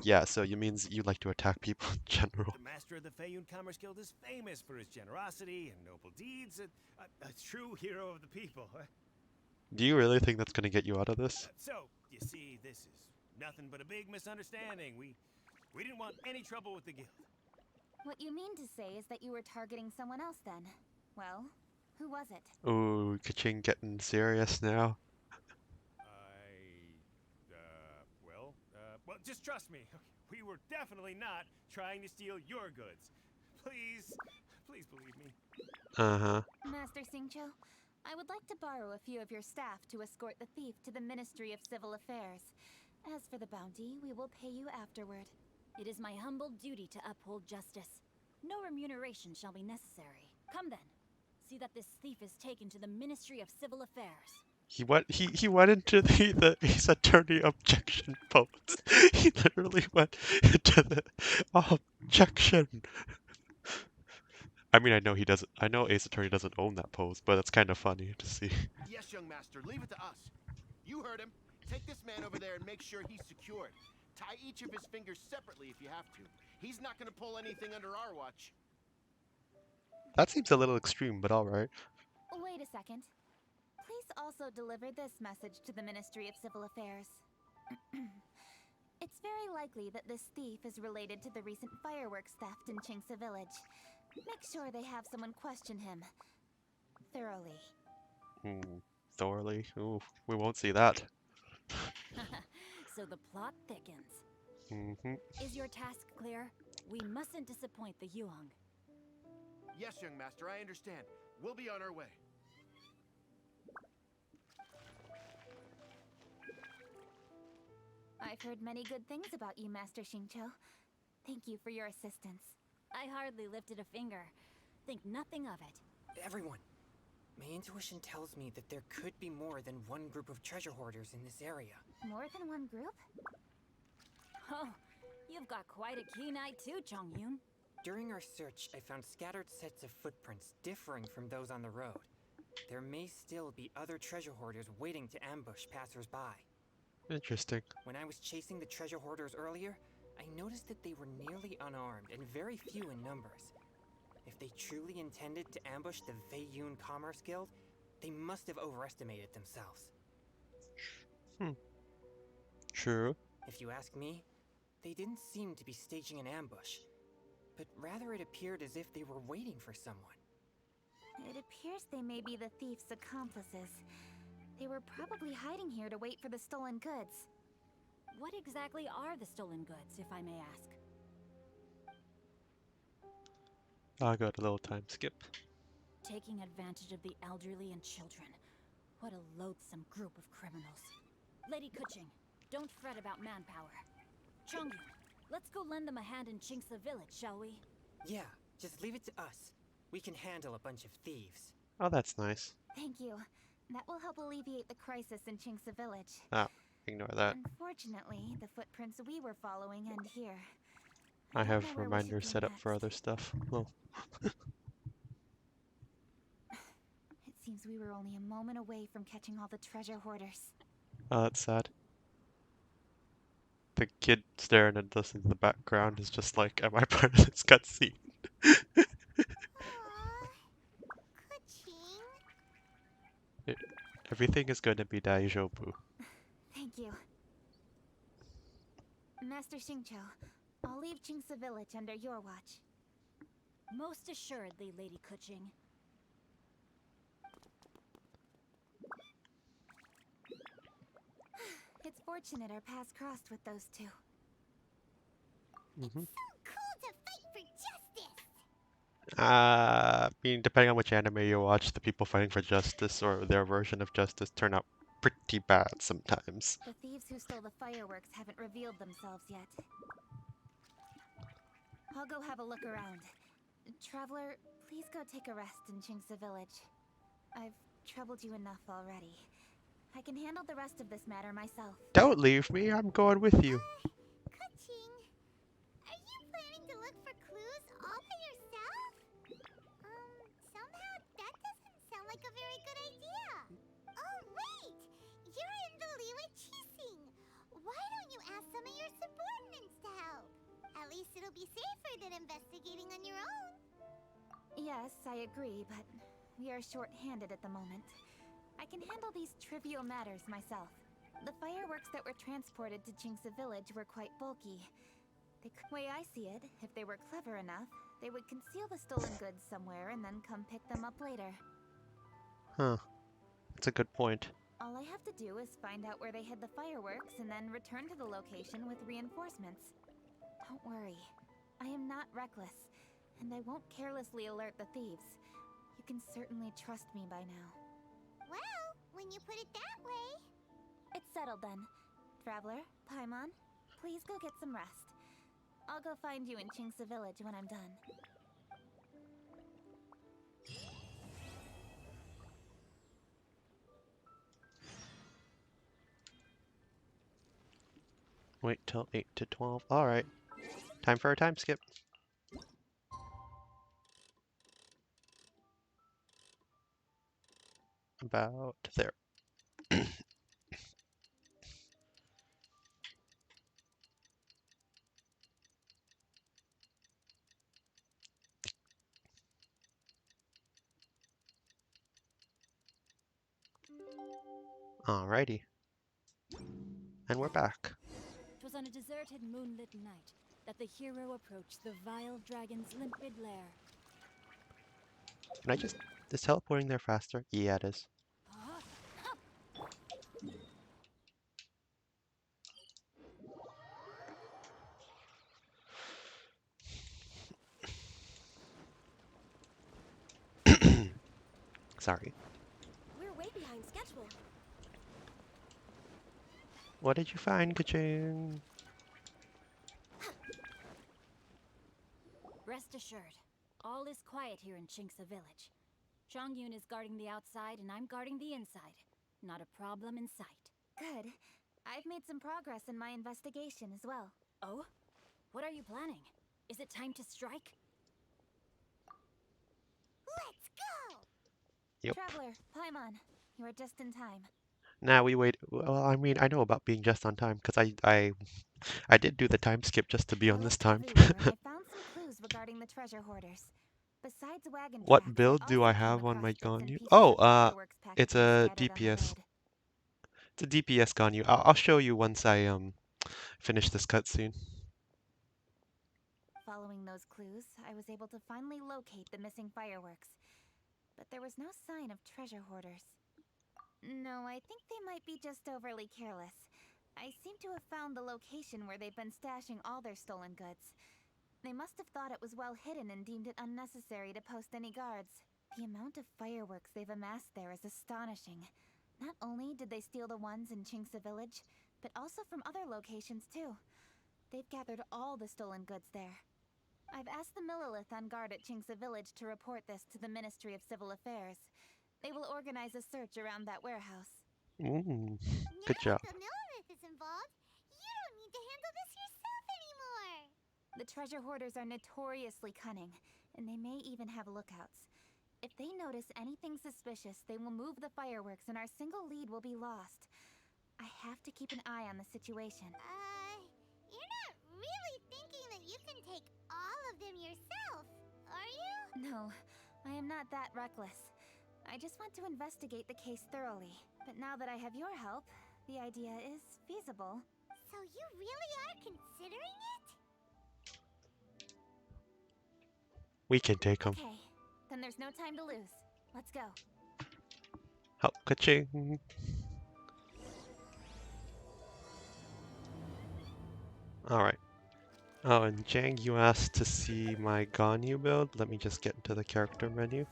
yeah, so you means you like to attack people in general. The master of the Feiyun Commerce Guild is famous for his generosity and noble deeds, a true hero of the people. Do you really think that's gonna get you out of this? So, you see, this is nothing but a big misunderstanding. We didn't want any trouble with the guild. What you mean to say is that you were targeting someone else then? Well, who was it? Ooh, Kaching getting serious now. Well, just trust me. We were definitely not trying to steal your goods. Please believe me. Uh-huh. Master Xingqiu, I would like to borrow a few of your staff to escort the thief to the Ministry of Civil Affairs. As for the bounty, we will pay you afterward. It is my humble duty to uphold justice. No remuneration shall be necessary. Come then. See that this thief is taken to the Ministry of Civil Affairs. He went into the his attorney objection pose. He literally went into the objection. I mean, I know Ace Attorney doesn't own that pose, but it's kind of funny to see. Yes, young master, leave it to us. You heard him. Take this man over there and make sure he's secured. Tie each of his fingers separately if you have to. He's not gonna pull anything under our watch. That seems a little extreme, but alright. Wait a second. Please also deliver this message to the Ministry of Civil Affairs. It's very likely that this thief is related to the recent fireworks theft in Qingce Village. Make sure they have someone question him thoroughly. Thoroughly? Ooh, we won't see that. So the plot thickens. Mm-hmm. Is your task clear? We mustn't disappoint the Yuang. Yes, young master, I understand. We'll be on our way. I've heard many good things about you, Master Xingqiu. Thank you for your assistance. I hardly lifted a finger. Think nothing of it. Everyone, my intuition tells me that there could be more than one group of treasure hoarders in this area. More than one group? Oh, you've got quite a keen eye too, Chongyun. During our search, I found scattered sets of footprints differing from those on the road. There may still be other treasure hoarders waiting to ambush passers-by. Interesting. When I was chasing the treasure hoarders earlier, I noticed that they were nearly unarmed and very few in numbers. If they truly intended to ambush the Feiyun Commerce Guild, they must have overestimated themselves. True. If you ask me, they didn't seem to be staging an ambush, but rather it appeared as if they were waiting for someone. It appears they may be the thief's accomplices. They were probably hiding here to wait for the stolen goods. What exactly are the stolen goods, if I may ask? I got a little time skip. Taking advantage of the elderly and children. What a loathsome group of criminals. Lady Kuching, don't fret about manpower. Chongyun, let's go lend them a hand in Qingce Village, shall we? Yeah, just leave it to us. We can handle a bunch of thieves. Oh, that's nice. Thank you. That will help alleviate the crisis in Chinksa village. Ah, ignore that. Unfortunately, the footprints we were following end here. I don't know have where we should reminders go set up for next. other stuff. Well, It seems we were only a moment away from catching all the treasure hoarders. oh, that's sad. The kid staring at us in the background is just like, am I part of this cutscene? Aww. Kuching. Everything is going to be Daijobu. Thank you. Master Xingqiu, I'll leave Qingce village under your watch. Most assuredly, Lady Kuching. It's fortunate our paths crossed with those two. Mm-hmm. So cool to fight for justice! I mean, depending on which anime you watch, the people fighting for justice or their version of justice turn out pretty bad sometimes. The thieves who stole the fireworks haven't revealed themselves yet. I'll go have a look around. Traveler, please go take a rest in Qingce village. I've troubled you enough already. I can handle the rest of this matter myself. Don't leave me, I'm going with you. Kuching, are you planning to look for clues all by yourself? Somehow that doesn't sound like a very good idea. Oh, wait! You're in the Liwa Chising. Why don't you ask some of your subordinates to help? At least it'll be safer than investigating on your own. Yes, I agree, but we are short-handed at the moment. I can handle these trivial matters myself. The fireworks that were transported to Qingce village were quite bulky. The way I see it, if they were clever enough, they would conceal the stolen goods somewhere and then come pick them up later. Huh. That's a good point. All I have to do is find out where they hid the fireworks and then return to the location with reinforcements. Don't worry. I am not reckless, and I won't carelessly alert the thieves. You can certainly trust me by now. Well, when you put it that way... It's settled then. Traveler, Paimon, please go get some rest. I'll go find you in Qingce village when I'm done. Wait till 8 to 12. Alright. Time for a time skip. About there. Alrighty. And we're back. 'Twas on a deserted moonlit night that the hero approached the vile dragon's limpid lair. Can I just... Is teleporting there faster? Yeah, it is. Sorry. We're way behind schedule. What did you find, Kaching? Rest assured, all is quiet here in Qingce village. Chongyun is guarding the outside and I'm guarding the inside. Not a problem in sight. Good. I've made some progress in my investigation as well. Oh? What are you planning? Is it time to strike? Let's go! Yep. Traveler, Paimon, you are just in time. Now we wait. Well, I mean, I know about being just on time because I did do the time skip just to be on this time. Everywhere, and I found some clues regarding the treasure hoarders. Besides wagon What tracks, build do I also came have on across my bits and Gonyu? pieces Oh, of fireworks it's packages a scattered on the DPS. road. It's a DPS Gonyu. I'll show you once I finish this cutscene. Following those clues, I was able to finally locate the missing fireworks. But there was no sign of treasure hoarders. No, I think they might be just overly careless. I seem to have found the location where they've been stashing all their stolen goods. They must have thought it was well hidden and deemed it unnecessary to post any guards. The amount of fireworks they've amassed there is astonishing. Not only did they steal the ones in Qingce village, but also from other locations too. They've gathered all the stolen goods there. I've asked the Millilith on guard at Qingce village to report this to the Ministry of Civil Affairs. They will organize a search around that warehouse. Ooh, Now good job. that the Millith is involved, you don't need to handle this yourself anymore. The treasure hoarders are notoriously cunning, and they may even have lookouts. If they notice anything suspicious, they will move the fireworks and our single lead will be lost. I have to keep an eye on the situation. You're not really thinking that you can take all of them yourself, are you? No, I am not that reckless. I just want to investigate the case thoroughly. But now that I have your help, the idea is feasible. So you really are considering it? We can take them. Okay, then there's no time to lose. Let's go. Help, ka-ching. Alright. Oh, and Jang, you asked to see my Gonyu build. Let me just get into the character menu.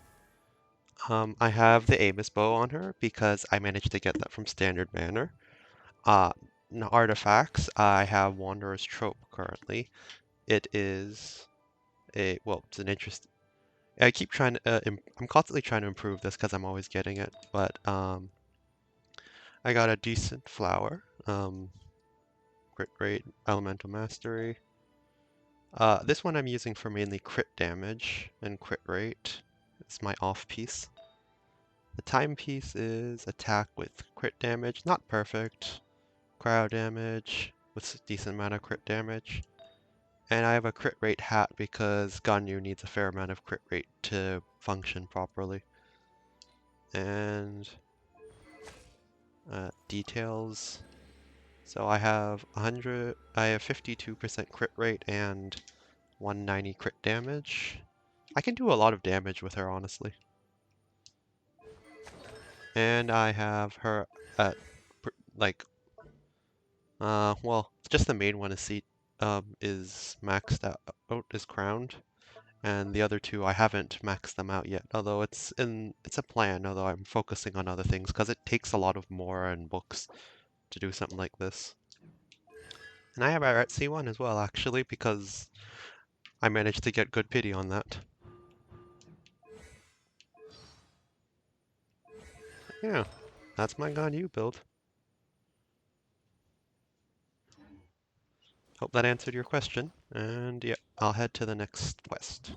I have the Amos bow on her because I managed to get that from Standard Manor. In artifacts, I have Wanderer's Trope currently. It is it's an interest. I keep trying to, I'm constantly trying to improve this because I'm always getting it, but I got a decent flower, crit rate, elemental mastery. This one I'm using for mainly crit damage and crit rate. It's my off piece. The timepiece is attack with crit damage, not perfect, cryo damage with a decent amount of crit damage. And I have a crit rate hat because Gonyu needs a fair amount of crit rate to function properly. And details. So I have 52% crit rate and 190 crit damage. I can do a lot of damage with her, honestly. And I have her at well, just the main one is maxed out, is crowned, and the other two I haven't maxed them out yet. Although it's a plan. Although I'm focusing on other things because it takes a lot of Mora and books to do something like this. And I have our Etsy one as well, actually, because I managed to get good pity on that. Yeah, that's my Gonyu build. Hope that answered your question, and yeah, I'll head to the next quest.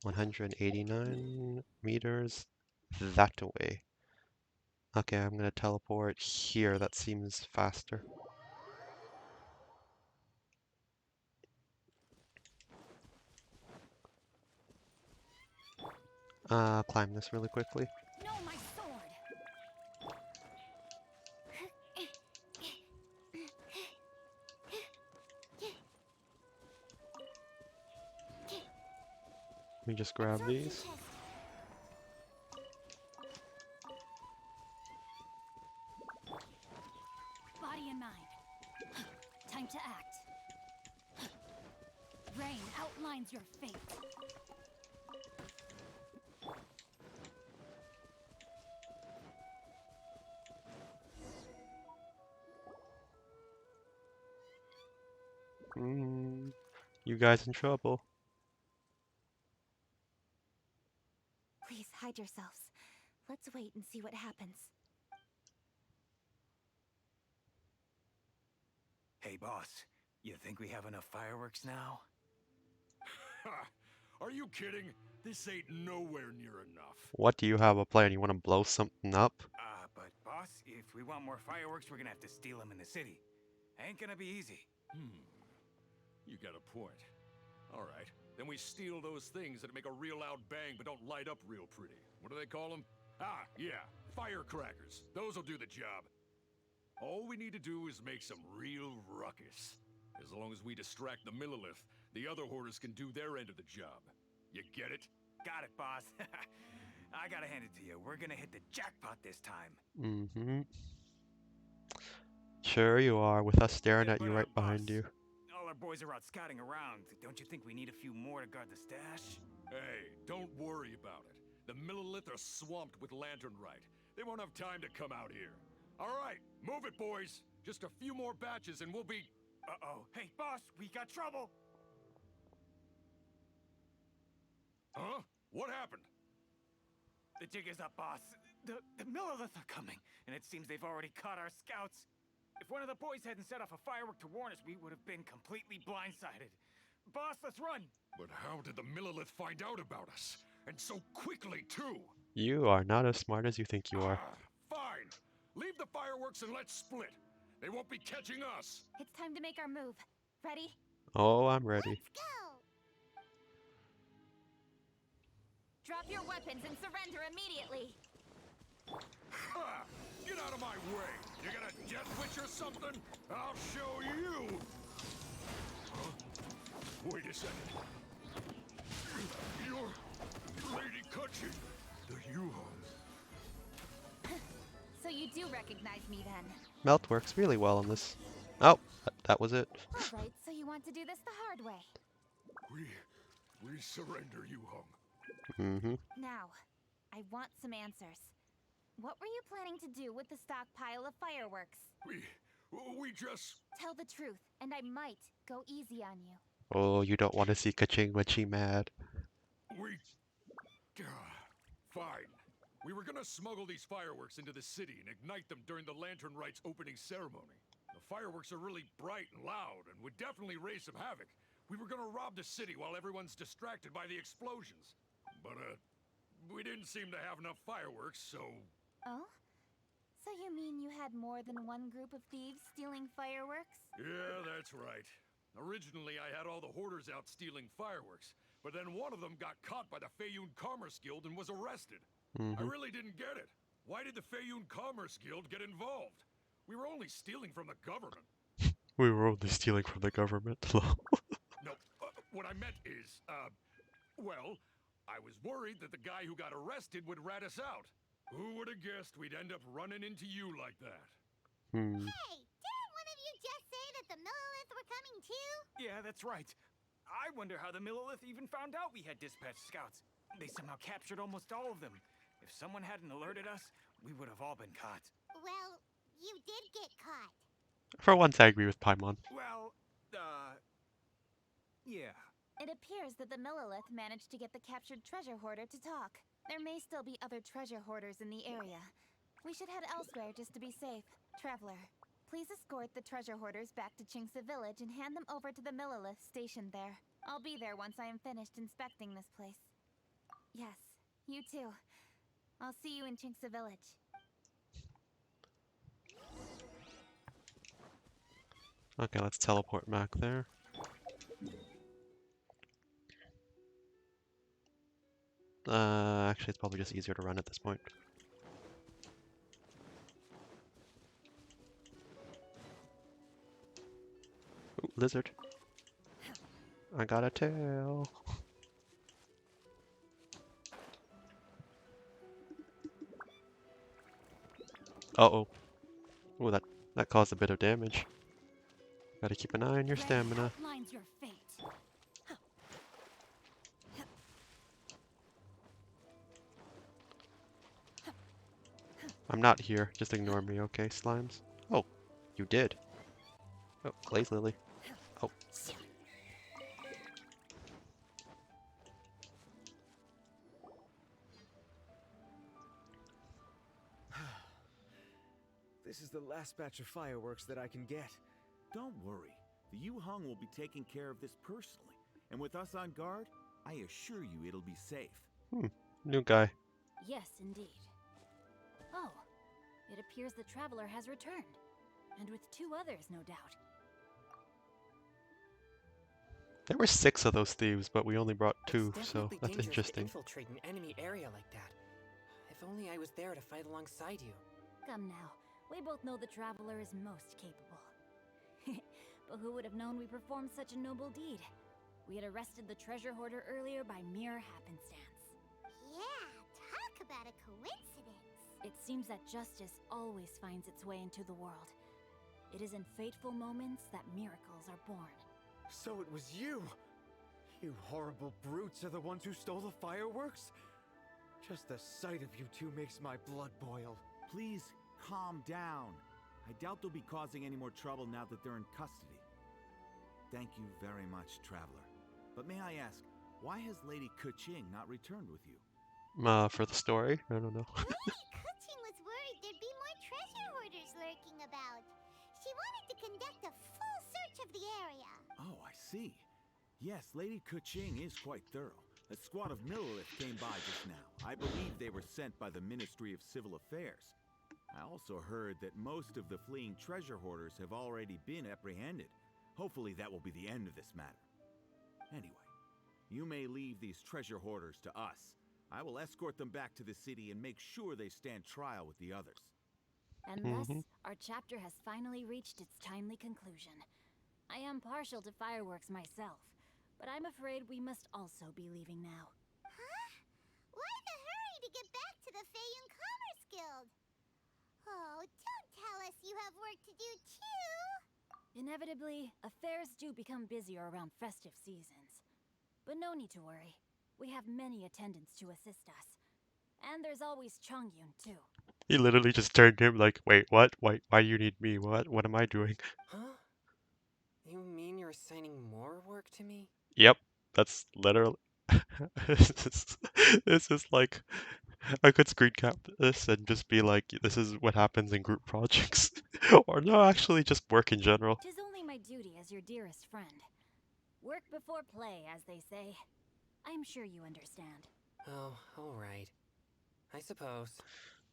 189 meters that way. Okay, I'm gonna teleport here, that seems faster. Climb this really quickly. No, my sword! Let me just grab these. Body and mind. Time to act. Rain outlines your fate. You guys in trouble. Please hide yourselves. Let's wait and see what happens. Hey, boss. You think we have enough fireworks now? Ha! Are you kidding? This ain't nowhere near enough. What, do you have a plan? You want to blow something up? But boss, if we want more fireworks, we're gonna have to steal them in the city. Ain't gonna be easy. You got a point. All right, then we steal those things that make a real loud bang but don't light up real pretty. What do they call them? Ah, yeah, firecrackers. Those'll do the job. All we need to do is make some real ruckus. As long as we distract the Millith, the other hoarders can do their end of the job. You get it? Got it, boss. I gotta hand it to you. We're gonna hit the jackpot this time. Mm-hmm. Sure you are, with us staring at you right behind you. All our boys are out scouting around. Don't you think we need a few more to guard the stash? Hey, don't worry about it. The Millith are swamped with lanternite. They won't have time to come out here. All right, move it, boys. Just a few more batches and we'll be... Uh-oh. Hey, boss, we got trouble. Huh? What happened? The jig is up, boss. The Millilith are coming, and it seems they've already caught our scouts. If one of the boys hadn't set off a firework to warn us, we would have been completely blindsided. Boss, let's run! But how did the Millilith find out about us? And so quickly, too? You are not as smart as you think you are. Fine. Leave the fireworks and let's split. They won't be catching us. It's time to make our move. Ready? Oh, I'm ready. Let's go! Drop your weapons and surrender immediately. Ha! Get out of my way! You got a death witch or something? I'll show you! Huh? Wait a second. You're Lady Kuchi, the Yuhong. So you do recognize me then? Melt works really well on this. Oh, that was it. Alright, so you want to do this the hard way. We surrender, Yuhong. Mm-hmm. Now, I want some answers. What were you planning to do with the stockpile of fireworks? We just... Tell the truth, and I might go easy on you. Oh, you don't want to see Kaching when she mad. Fine. We were gonna smuggle these fireworks into the city and ignite them during the Lantern Rite's opening ceremony. The fireworks are really bright and loud and would definitely raise some havoc. We were gonna rob the city while everyone's distracted by the explosions. But, we didn't seem to have enough fireworks, so... Oh? So you mean you had more than one group of thieves stealing fireworks? Yeah, that's right. Originally, I had all the hoarders out stealing fireworks, but then one of them got caught by the Feiyun Commerce Guild and was arrested. I really didn't get it. Why did the Feiyun Commerce Guild get involved? We were only stealing from the government. We were only stealing from the government. No, what I meant is, well, I was worried that the guy who got arrested would rat us out. Who would have guessed we'd end up running into you like that? Hey, didn't one of you just say that the Millilith were coming too? Yeah, that's right. I wonder how the Millilith even found out we had dispatched scouts. They somehow captured almost all of them. If someone hadn't alerted us, we would have all been caught. Well, you did get caught. For once, I agree with Paimon. Well, yeah. It appears that the Millilith managed to get the captured treasure hoarder to talk. There may still be other treasure hoarders in the area. We should head elsewhere just to be safe. Traveler, please escort the treasure hoarders back to Chingsa Village and hand them over to the Millilith stationed there. I'll be there once I am finished inspecting this place. Yes, you too. I'll see you in Chingsa Village. Okay, let's teleport back there. Actually, it's probably just easier to run at this point. Ooh, lizard. I got a tail. Uh-oh. Ooh, that caused a bit of damage. Gotta keep an eye on your stamina. Outlines your fate. I'm not here. Just ignore me, okay, slimes? Oh, you did. Oh, Glaze Lily. Oh. This is the last batch of fireworks that I can get. Don't worry. The Yuhong will be taking care of this personally. And with us on guard, I assure you it'll be safe. New guy. Yes, indeed. Oh, it appears the traveler has returned. And with 2 others, no doubt. There were 6 of those thieves, but we only brought 2, It's so definitely that's dangerous interesting. to infiltrate an enemy area like that. If only I was there to fight alongside you. Come now, we both know the traveler is most capable. But who would have known we performed such a noble deed? We had arrested the treasure hoarder earlier by mere happenstance. Yeah, talk about a coincidence. It seems that justice always finds its way into the world. It is in fateful moments that miracles are born. So it was you! You horrible brutes are the ones who stole the fireworks? Just the sight of you two makes my blood boil. Please, calm down. I doubt they'll be causing any more trouble now that they're in custody. Thank you very much, Traveler. But may I ask, why has Lady Kuching not returned with you? For the story? I don't know. Lady Kuching was worried there'd be more treasure hoarders lurking about. She wanted to conduct a full search of the area. Oh, I see. Yes, Lady Kuching is quite thorough. A squad of Millilith came by just now. I believe they were sent by the Ministry of Civil Affairs. I also heard that most of the fleeing treasure hoarders have already been apprehended. Hopefully that will be the end of this matter. Anyway, you may leave these treasure hoarders to us. I will escort them back to the city and make sure they stand trial with the others. And thus, our chapter has finally reached its timely conclusion. I am partial to fireworks myself, but I'm afraid we must also be leaving now. Huh? Why the hurry to get back to the Feiyun Commerce Guild? Oh, don't tell us you have work to do too! Inevitably, affairs do become busier around festive seasons. But no need to worry. We have many attendants to assist us. And there's always Chongyun, too. He literally just turned to him like, wait, what? Why you need me? What? What am I doing? Huh? You mean you're assigning more work to me? Yep, that's literally... it's just like... I could screen cap this and just be like, this is what happens in group projects. Or no, actually just work in general. 'Tis only my duty as your dearest friend. Work before play, as they say. I'm sure you understand. Oh, alright. I suppose.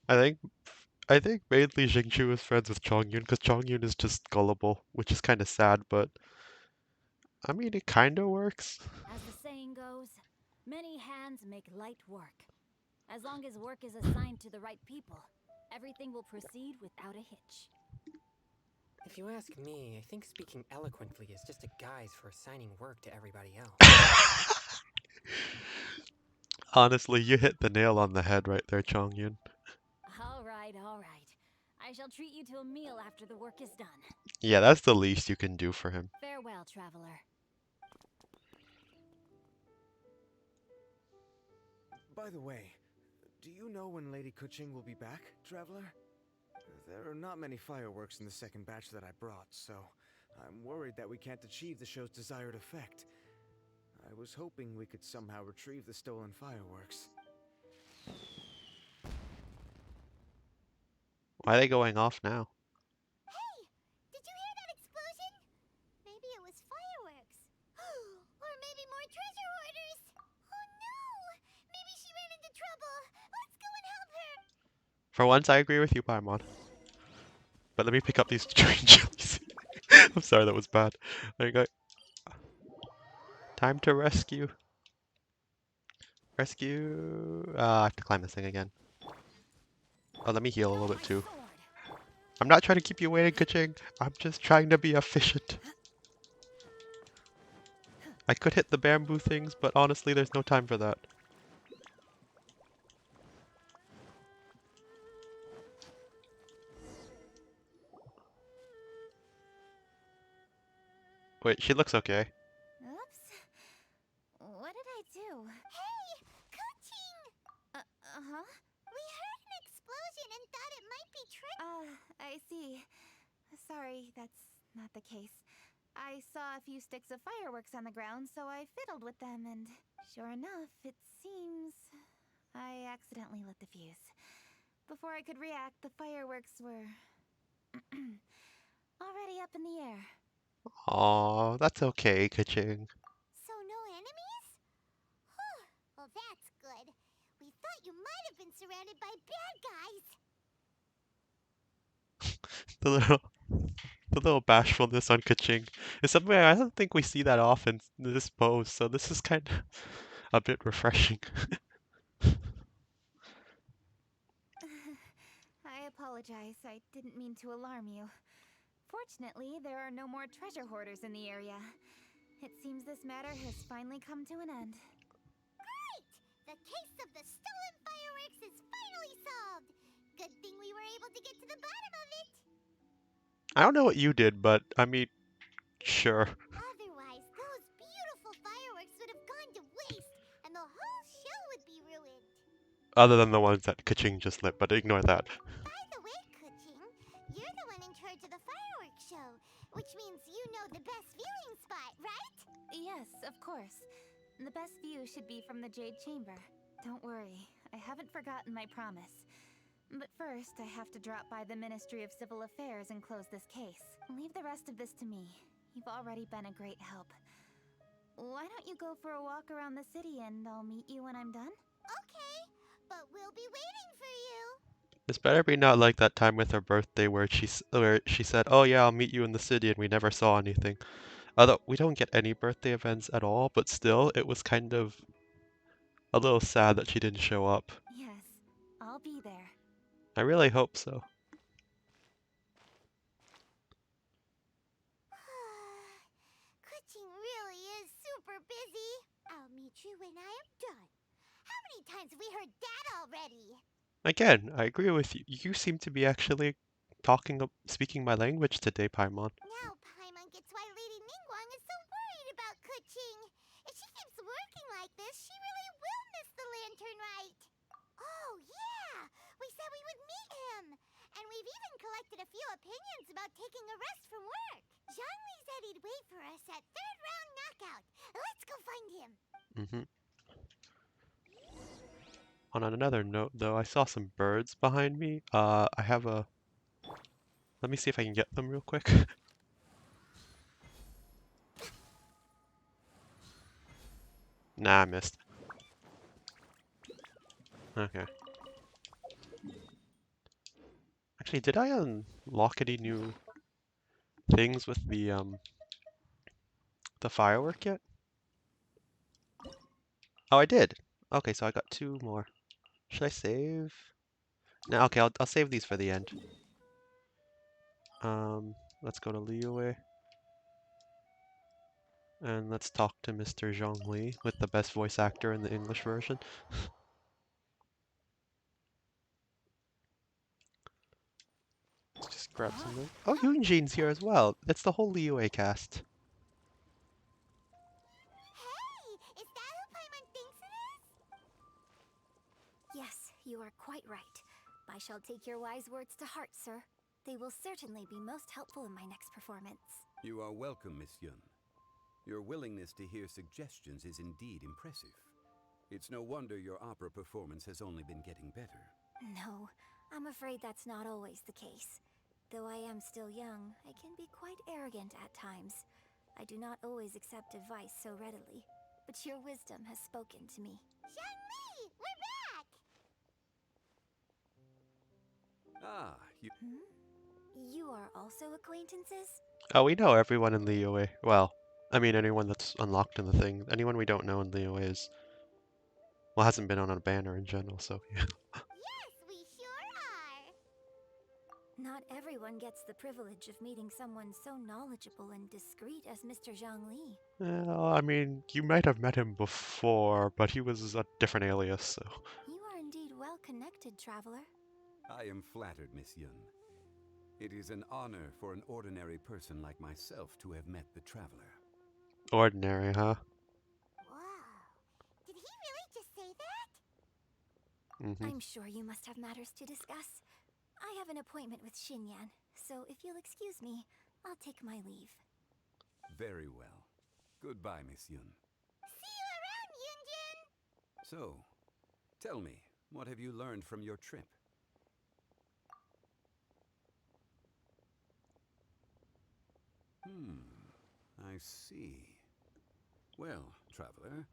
I think mainly Xingqiu is friends with Chongyun because Chongyun is just gullible, which is kind of sad, but I mean, it kind of works. As the saying goes, many hands make light work. As long as work is assigned to the right people, everything will proceed without a hitch. If you ask me, I think speaking eloquently is just a guise for assigning work to everybody else. Honestly, you hit the nail on the head right there, Chongyun. All right, all right. I shall treat you to a meal after the work is done. Yeah, that's the least you can do for him. Farewell, traveler. By the way, do you know when Lady Kuching will be back, Traveler? There are not many fireworks in the second batch that I brought, so I'm worried that we can't achieve the show's desired effect. I was hoping we could somehow retrieve the stolen fireworks. Why are they going off now? Hey! Did you hear that explosion? Maybe it was fireworks. Or maybe more treasure hoarders! Oh no! Maybe she ran into trouble! Let's go and help her! For once, I agree with you, Paimon. But let me pick up these green jellies. I'm sorry, that was bad. There you go. Time to rescue. Rescue. I have to climb this thing again. Oh, let me heal a little bit too. I'm not trying to keep you waiting, Kuching. I'm just trying to be efficient. I could hit the bamboo things, but honestly, there's no time for that. Wait, she looks okay. Oops. What did I do? Hey! Kuching! Uh-huh? We heard an explosion and thought it might be I see. Sorry, that's not the case. I saw a few sticks of fireworks on the ground, so I fiddled with them, and sure enough, it seems I accidentally lit the fuse. Before I could react, the fireworks were already up in the air. Aw, that's okay, Kuching. So no enemies? Whew, well that's good. We thought you might have been surrounded by bad guys. The little bashfulness on Kuching is something I don't think we see that often in this pose, so this is kind of a bit refreshing. I apologize. I didn't mean to alarm you. Fortunately, there are no more treasure hoarders in the area. It seems this matter has finally come to an end. Great! The case of the stolen fireworks is finally solved. Good thing we were able to get to the bottom of it. I don't know what you did, but I mean, sure. Otherwise, those beautiful fireworks would have gone to waste, and the whole show would be ruined. Other than the ones that Kuching just lit, but ignore that. By the way, Kuching, you're the one in charge of the fireworks show, which means you know the best viewing spot, right? Yes, of course. The best view should be from the Jade Chamber. Don't worry, I haven't forgotten my promise. But first, I have to drop by the Ministry of Civil Affairs and close this case. Leave the rest of this to me. You've already been a great help. Why don't you go for a walk around the city and I'll meet you when I'm done? Okay, but we'll be waiting for you. This better be not like that time with her birthday where she said, "Oh yeah, I'll meet you in the city," and we never saw anything. Although we don't get any birthday events at all, but still, it was kind of a little sad that she didn't show up. Yes, I'll be there. I really hope so. Kuching really is super busy. I'll meet you when I am done. How many times have we heard that already? Again, I agree with you. You seem to be actually speaking my language today, Paimon. Now Paimon gets why Lady Ningguang is so worried about Kuching. If she keeps working like this, she really will miss the Lantern Rite. Oh, yeah! We said we would meet him! And we've even collected a few opinions about taking a rest from work. Zhongli said he'd wait for us at third round knockout. Let's go find him. Mm-hmm. On another note, though, I saw some birds behind me. I have a... Let me see if I can get them real quick. Nah, I missed. Okay. Actually, did I unlock any new things with the firework yet? Oh, I did. Okay, so I got 2 more. Should I save? No, okay, I'll save these for the end. Let's go to Liyue. And let's talk to Mr. Zhongli with the best voice actor in the English version. Let's just grab something. Oh, Yunjin's here as well. It's the whole Liyue cast. Hey, is that who Paimon thinks it is? Yes, you are quite right. I shall take your wise words to heart, sir. They will certainly be most helpful in my next performance. You are welcome, Miss Yun. Your willingness to hear suggestions is indeed impressive. It's no wonder your opera performance has only been getting better. No, I'm afraid that's not always the case. Though I am still young, I can be quite arrogant at times. I do not always accept advice so readily, but your wisdom has spoken to me. Zhongli, we're back! Ah, you... You are also acquaintances? Oh, we know everyone in Liyue. Well, I mean anyone that's unlocked in the thing. Anyone we don't know in Liyue is... Well, hasn't been on a banner in general, so yeah. Yes, we sure are! Not everyone gets the privilege of meeting someone so knowledgeable and discreet as Mr. Zhongli. Well, I mean, you might have met him before, but he was a different alias, so... You are indeed well connected, traveler. I am flattered, Miss Yun. It is an honor for an ordinary person like myself to have met the traveler. Ordinary, huh? Wow. Did he really just say that? Mm-hmm. I'm sure you must have matters to discuss. I have an appointment with Xinyan, so if you'll excuse me, I'll take my leave. Very well. Goodbye, Miss Yun. See you around, Yunjin! So, tell me, what have you learned from your trip? I see. Well, traveler,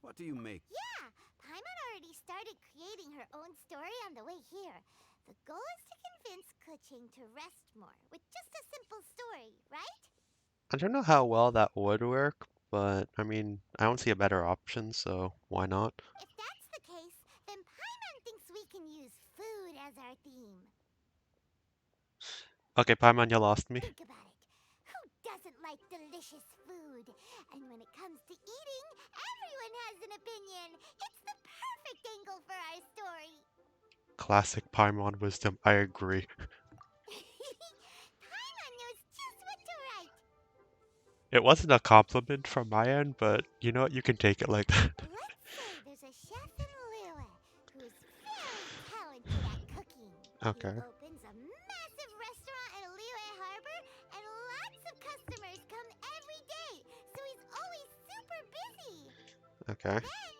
what do you make... Yeah, Paimon already started creating her own story on the way here. The goal is to convince Kuching to rest more with just a simple story, right? I don't know how well that would work, but I mean, I don't see a better option, so why not? If that's the case, then Paimon thinks we can use food as our theme. Okay, Paimon, you lost me. Think about it. Who doesn't like delicious food? And when it comes to eating, everyone has an opinion. It's the perfect angle for our story. Classic Paimon wisdom, I agree. Paimon knows just what to write. It wasn't a compliment from my end, but you know what, you can take it like that. Let's say there's a chef in Liyue who's very talented at cooking. Okay. He opens a massive restaurant in Liyue Harbor, and lots of customers come every day, so he's always super busy. Okay. Then,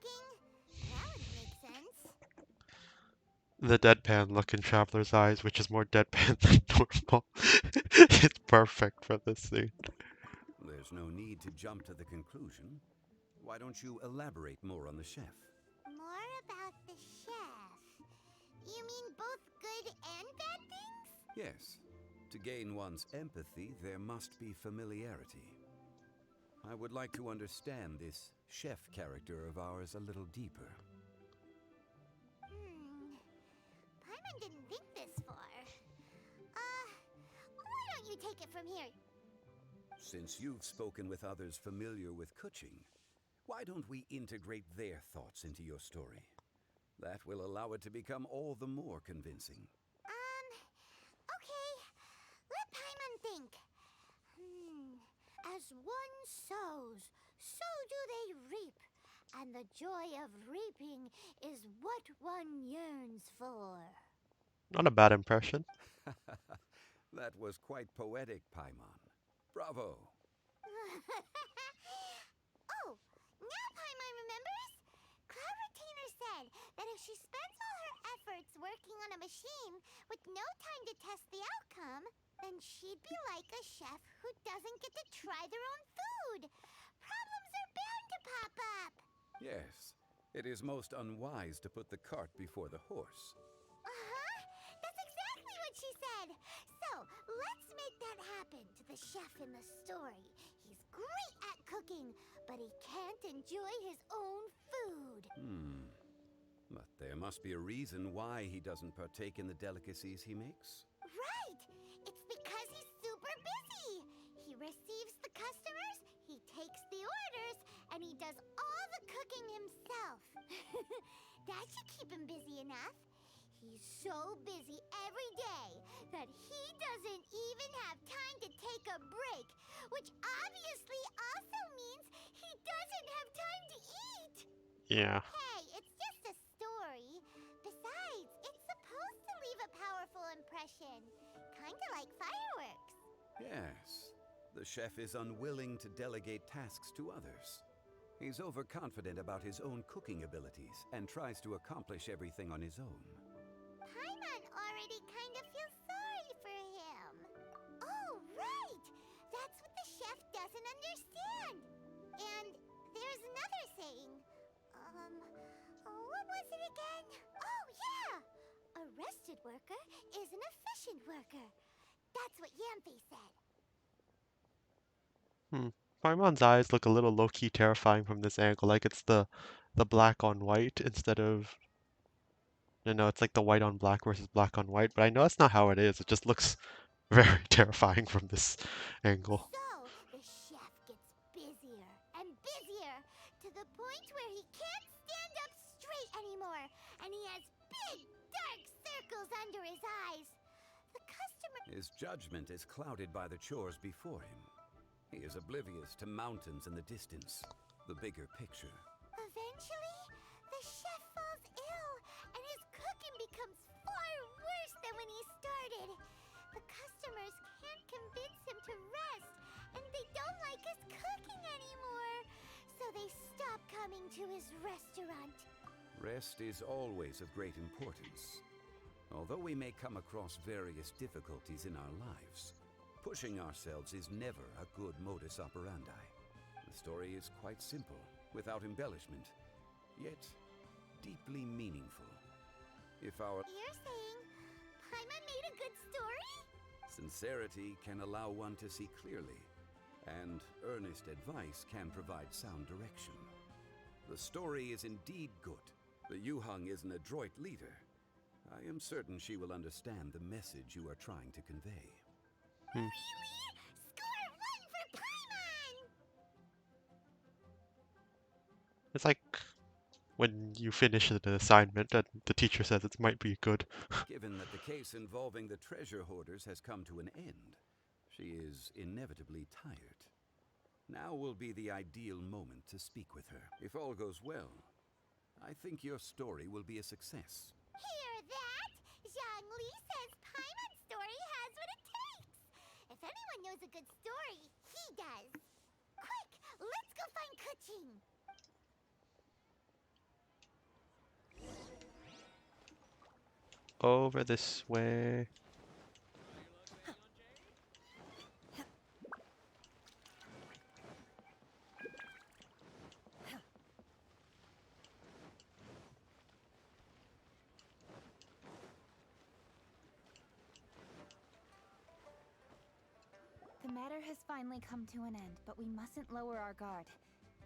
cooking? That would make sense. The deadpan look in Traveler's eyes, which is more deadpan than normal, is perfect for this scene. There's no need to jump to the conclusion. Why don't you elaborate more on the chef? More about the chef. You mean both good and bad things? Yes. To gain one's empathy, there must be familiarity. I would like to understand this chef character of ours a little deeper. Paimon didn't think this far. Why don't you take it from here? Since you've spoken with others familiar with Kuching, why don't we integrate their thoughts into your story? That will allow it to become all the more convincing. Okay. Let Paimon think. As one sows, so do they reap. And the joy of reaping is what one yearns for. Not a bad impression. That was quite poetic, Paimon. Bravo! Oh, now Paimon remembers? Cloud Retainer said that if she spends all her efforts working on a machine with no time to test the outcome, then she'd be like a chef who doesn't get to try their own food. Problems are bound to pop up. Yes, it is most unwise to put the cart before the horse. That's exactly what she said. So, let's make that happen to the chef in the story. He's great at cooking, but he can't enjoy his own food. But there must be a reason why he doesn't partake in the delicacies he makes. Right! It's because he's super busy. He receives the customers, he takes the orders, and he does all the cooking himself. That should keep him busy enough. He's so busy every day that he doesn't even have time to take a break, which obviously also means he doesn't have time to eat. Yeah. Hey, it's just a story. Besides, it's supposed to leave a powerful impression. Kinda like fireworks. Yes, the chef is unwilling to delegate tasks to others. He's overconfident about his own cooking abilities and tries to accomplish everything on his own. Paimon already kind of feels sorry for him. Oh, right! That's what the chef doesn't understand. And there's another saying. What was it again? Oh, yeah! A rested worker is an efficient worker. That's what Yamfe said. Paimon's eyes look a little low-key terrifying from this angle, like it's the black on white instead of... No, it's like the white on black versus black on white, but I know that's not how it is. It just looks very terrifying from this angle. So, the chef gets busier and busier to the point where he can't stand up straight anymore, and he has big, dark circles under his eyes. The customer... His judgment is clouded by the chores before him. He is oblivious to mountains in the distance, the bigger picture. Eventually, the chef falls ill, and his cooking becomes far worse than when he started. The customers can't convince him to rest, and they don't like his cooking anymore. So they stop coming to his restaurant. Rest is always of great importance. Although we may come across various difficulties in our lives, pushing ourselves is never a good modus operandi. The story is quite simple, without embellishment, yet deeply meaningful. If our You're saying Paimon made a good story? sincerity can allow one to see clearly, and earnest advice can provide sound direction. The story is indeed good. The Yuhang is an adroit leader. I am certain she will understand the message you are trying to convey. Really? Score 1 for Paimon! It's like when you finish an assignment and the teacher says it might be good. Given that the case involving the treasure hoarders has come to an end, she is inevitably tired. Now will be the ideal moment to speak with her. If all goes well, I think your story will be a success. Hear that? Zhang Li says Paimon's story has what it takes. If anyone knows a good story, he does. Quick, let's go find Kuching. Over this way. The matter has finally come to an end, but we mustn't lower our guard.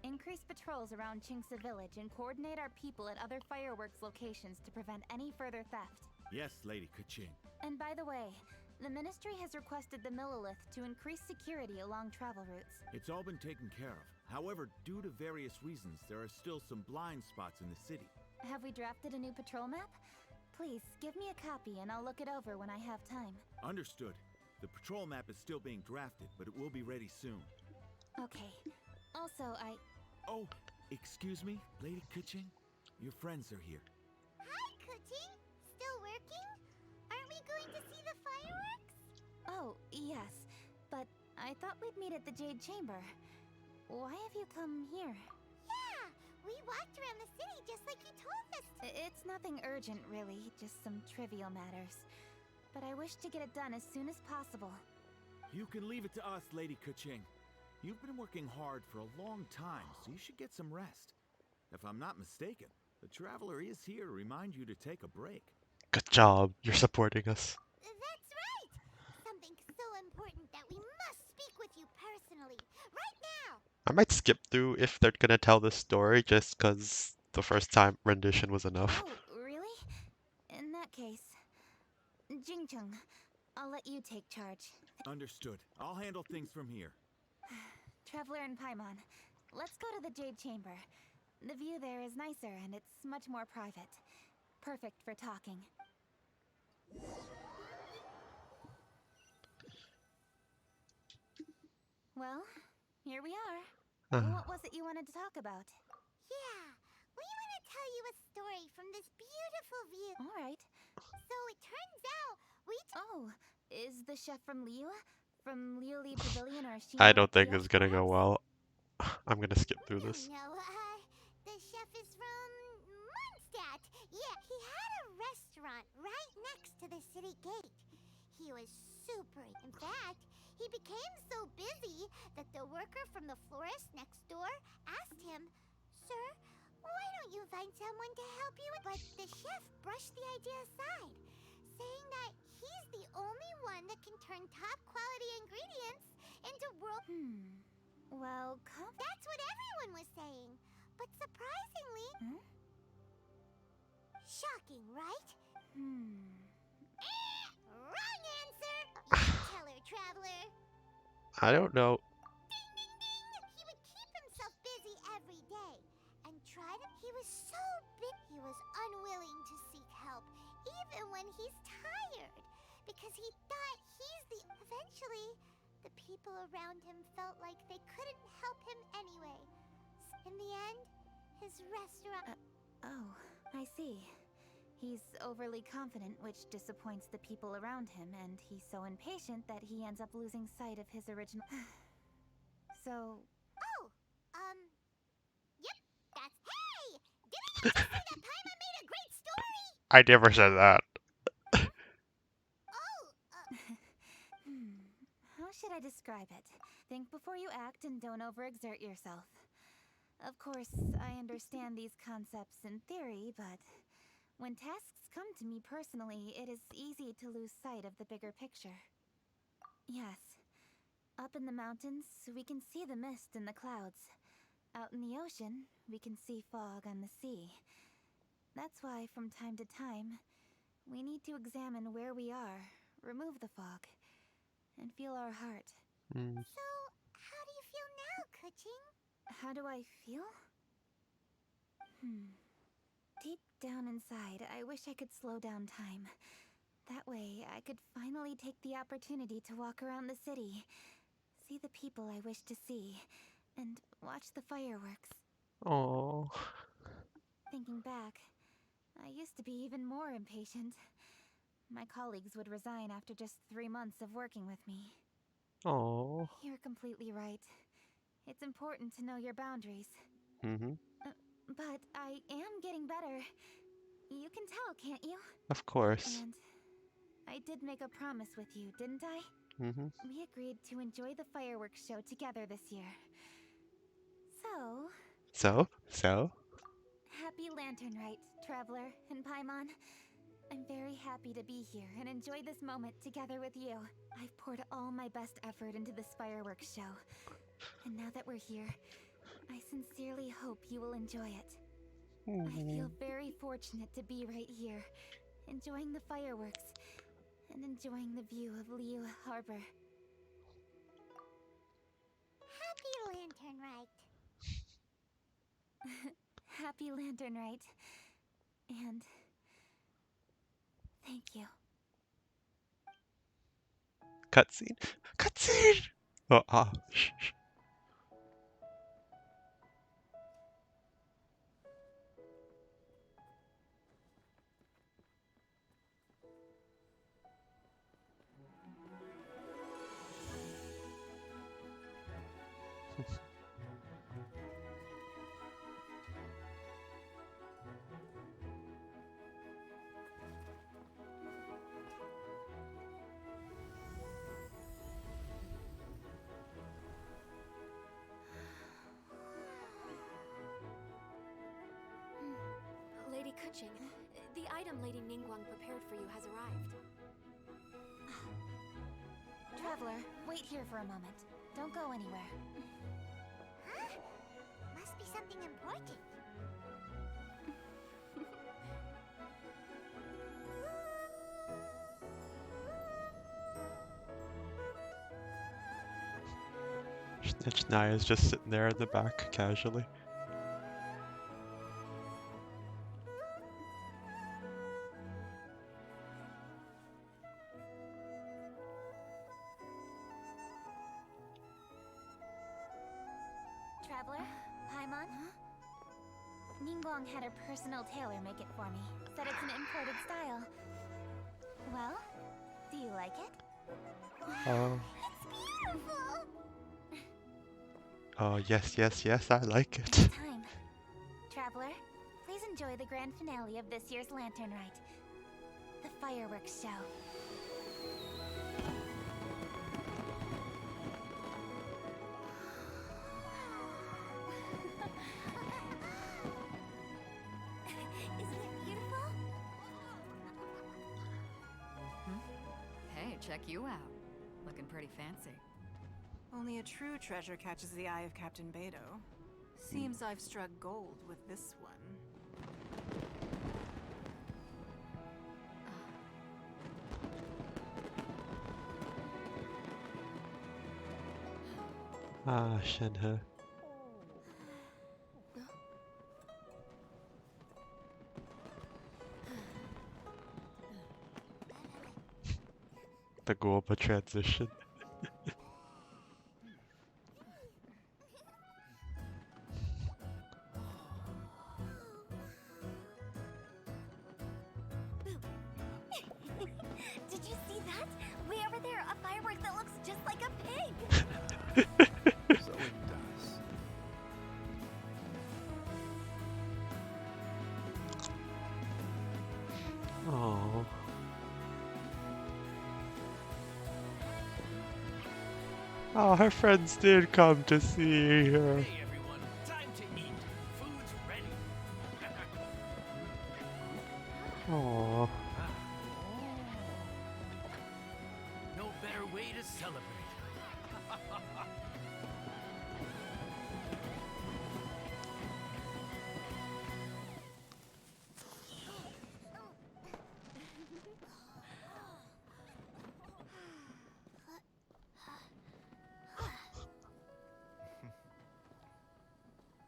Increase patrols around Chinksa village and coordinate our people at other fireworks locations to prevent any further theft. Yes, Lady Kaching. And by the way, the Ministry has requested the Millilith to increase security along travel routes. It's all been taken care of. However, due to various reasons, there are still some blind spots in the city. Have we drafted a new patrol map? Please, give me a copy and I'll look it over when I have time. Understood. The patrol map is still being drafted, but it will be ready soon. Okay. Also, Oh, excuse me, Lady Kuching? Your friends are here. Hi, Kuching! Still working? Aren't we going to see the fireworks? Oh, yes. But I thought we'd meet at the Jade Chamber. Why have you come here? Yeah! We walked around the city just like you told us to. It's nothing urgent, really. Just some trivial matters. But I wish to get it done as soon as possible. You can leave it to us, Lady Kuching. You've been working hard for a long time, so you should get some rest. If I'm not mistaken, the Traveler is here to remind you to take a break. Good job. You're supporting us. That's right! Something so important that we must speak with you personally, right now! I might skip through if they're gonna tell the story just because the first time rendition was enough. Oh, really? In that case, Jingcheng, I'll let you take charge. Understood. I'll handle things from here. Traveler and Paimon, let's go to the Jade Chamber. The view there is nicer and it's much more private. Perfect for talking. Well, here we are. What was it you wanted to talk about? Yeah, we want to tell you a story from this beautiful view. All right. So it turns out we Oh, is the chef from Liyue? From Liuli Pavilion or Shino I don't think Kiosk, it's gonna go perhaps? well. I'm gonna skip through this. No, the chef is from Mondstadt. Yeah, he had a restaurant right next to the city gate. He was super. In fact, he became so busy that the worker from the florist next door asked him, "Sir, why don't you find someone to help you?" But the chef brushed the idea aside, saying that he's the only one that can turn top quality ingredients into world. Well, That's what everyone was saying. But surprisingly... Shocking, right? Wrong answer! You tell her, Traveler. I don't know. Ding, ding, ding! He would keep himself busy every day. And try to... He was so big, he was unwilling to seek help, even when he's tired. Because he thought he's the... Eventually, the people around him felt like they couldn't help him anyway. In the end, his restaurant... Oh, I see. He's overly confident, which disappoints the people around him, and he's so impatient that he ends up losing sight of his original... So... Oh, yep, that's... Hey! Didn't you just say that Paimon made a great story? I never said that. How should I describe it? Think before you act and don't overexert yourself. Of course, I understand these concepts in theory, but when tasks come to me personally, it is easy to lose sight of the bigger picture. Yes. Up in the mountains, we can see the mist in the clouds. Out in the ocean, we can see fog on the sea. That's why, from time to time, we need to examine where we are, remove the fog, and feel our heart. So, how do you feel now, Kuching? How do I feel? Deep down inside, I wish I could slow down time. That way, I could finally take the opportunity to walk around the city, see the people I wish to see, and watch the fireworks. Oh. Thinking back, I used to be even more impatient. My colleagues would resign after just 3 months of working with me. Oh. You're completely right. It's important to know your boundaries. Mm-hmm. But I am getting better. You can tell, can't you? Of course. And I did make a promise with you, didn't I? Mm-hmm. We agreed to enjoy the fireworks show together this year. So? Happy Lantern Rite, Traveler and Paimon. I'm very happy to be here and enjoy this moment together with you. I've poured all my best effort into this fireworks show. And now that we're here, I sincerely hope you will enjoy it. I feel very fortunate to be right here, enjoying the fireworks and enjoying the view of Liyue Harbor. Happy Lantern Rite. Happy Lantern Rite. And thank you. Cutscene. Cutscene! Oh, shh. Lady Kuching, the item Lady Ningguang prepared for you has arrived. Traveler, wait here for a moment. Don't go anywhere. Huh? Must be something important. Naya's just sitting there in the back casually. Traveler, Paimon? Ningguang had her personal tailor make it for me. Said it's an imported style. Well, do you like it? Oh. It's beautiful! Oh, yes, I like it. Time. Traveler, please enjoy the grand finale of this year's Lantern Rite. The fireworks show. Isn't it beautiful? Hey, check you out. Looking pretty fancy. Only a true treasure catches the eye of Captain Beidou. Seems I've struck gold with this one. Ah, Shenhe. The Gorba transition. Did you see that? Way over there, a firework that looks just like a pig! So it does. Oh. Oh, her friends did come to see her. Hey everyone, time to eat. Food's ready. Oh. No better way to celebrate.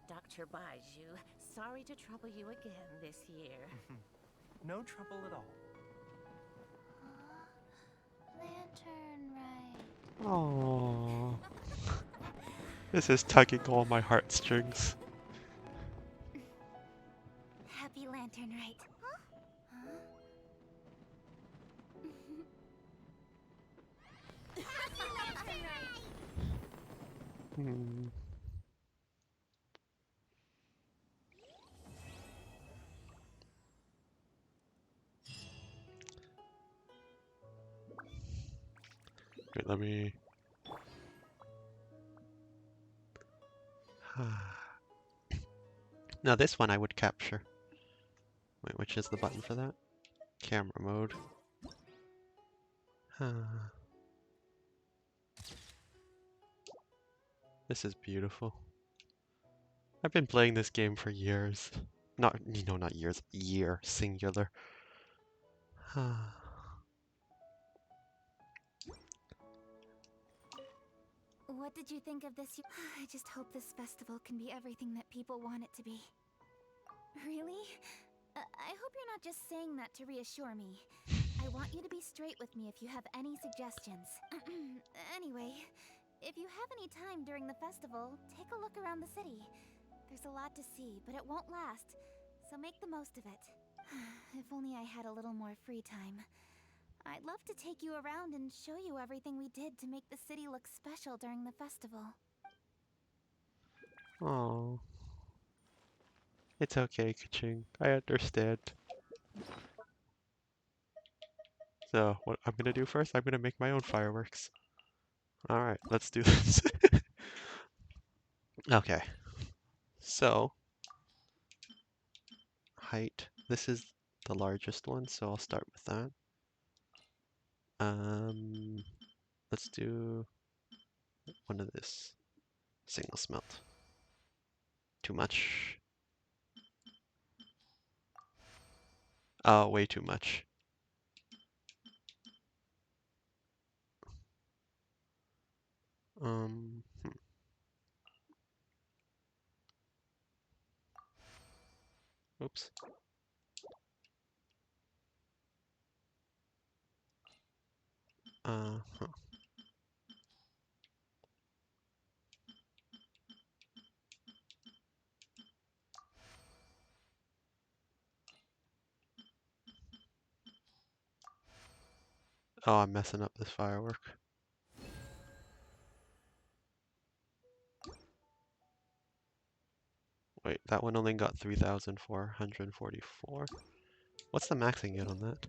Dr. Baiju, sorry to trouble you again this year. No trouble at all. Lantern Rite. Oh. This is tugging all my heartstrings. Happy Lantern Rite. Happy Lantern Rite! Hmm. Wait, let me... Now this one I would capture. Wait, which is the button for that? Camera mode. This is beautiful. I've been playing this game for years. Not years. Year, singular. What did you think of this? I just hope this festival can be everything that people want it to be. Really? I hope you're not just saying that to reassure me. I want you to be straight with me if you have any suggestions. Anyway, if you have any time during the festival, take a look around the city. There's a lot to see, but it won't last, so make the most of it. If only I had a little more free time. I'd love to take you around and show you everything we did to make the city look special during the festival. Oh, it's okay, Kaching. I understand. So, what I'm gonna do first, I'm gonna make my own fireworks. Alright, let's do this. Okay. So, height. This is the largest one, so I'll start with that. Let's do one of this. Single smelt. Too much. Oh, way too much. Hmm. Oops. Huh. Oh, I'm messing up this firework. Wait, that one only got 3,444. What's the max I can get on that?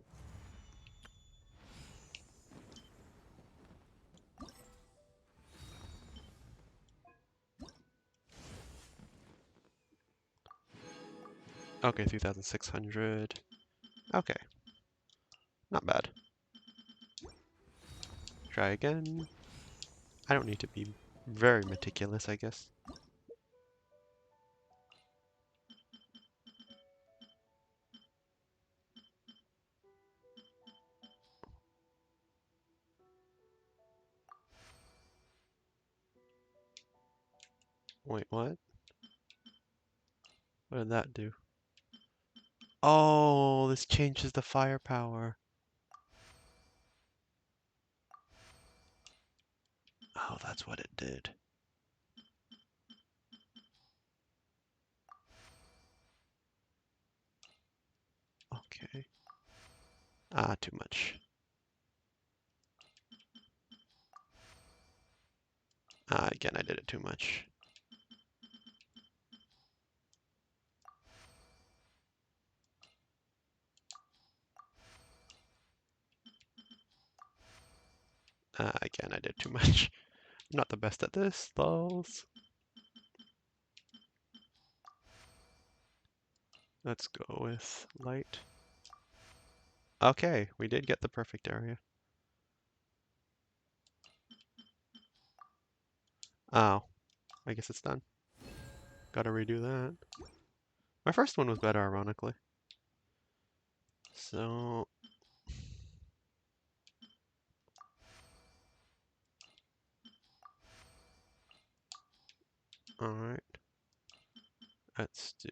Okay, 3,600. Okay. Not bad. Try again. I don't need to be very meticulous, I guess. Wait, what? What did that do? Oh, this changes the firepower. Oh, that's what it did. Okay. Ah, too much. Ah, again, I did it too much. Again, I did too much. I'm not the best at this, lols. Let's go with light. Okay, we did get the perfect area. Oh, I guess it's done. Gotta redo that. My first one was better, ironically. So... Alright. Let's do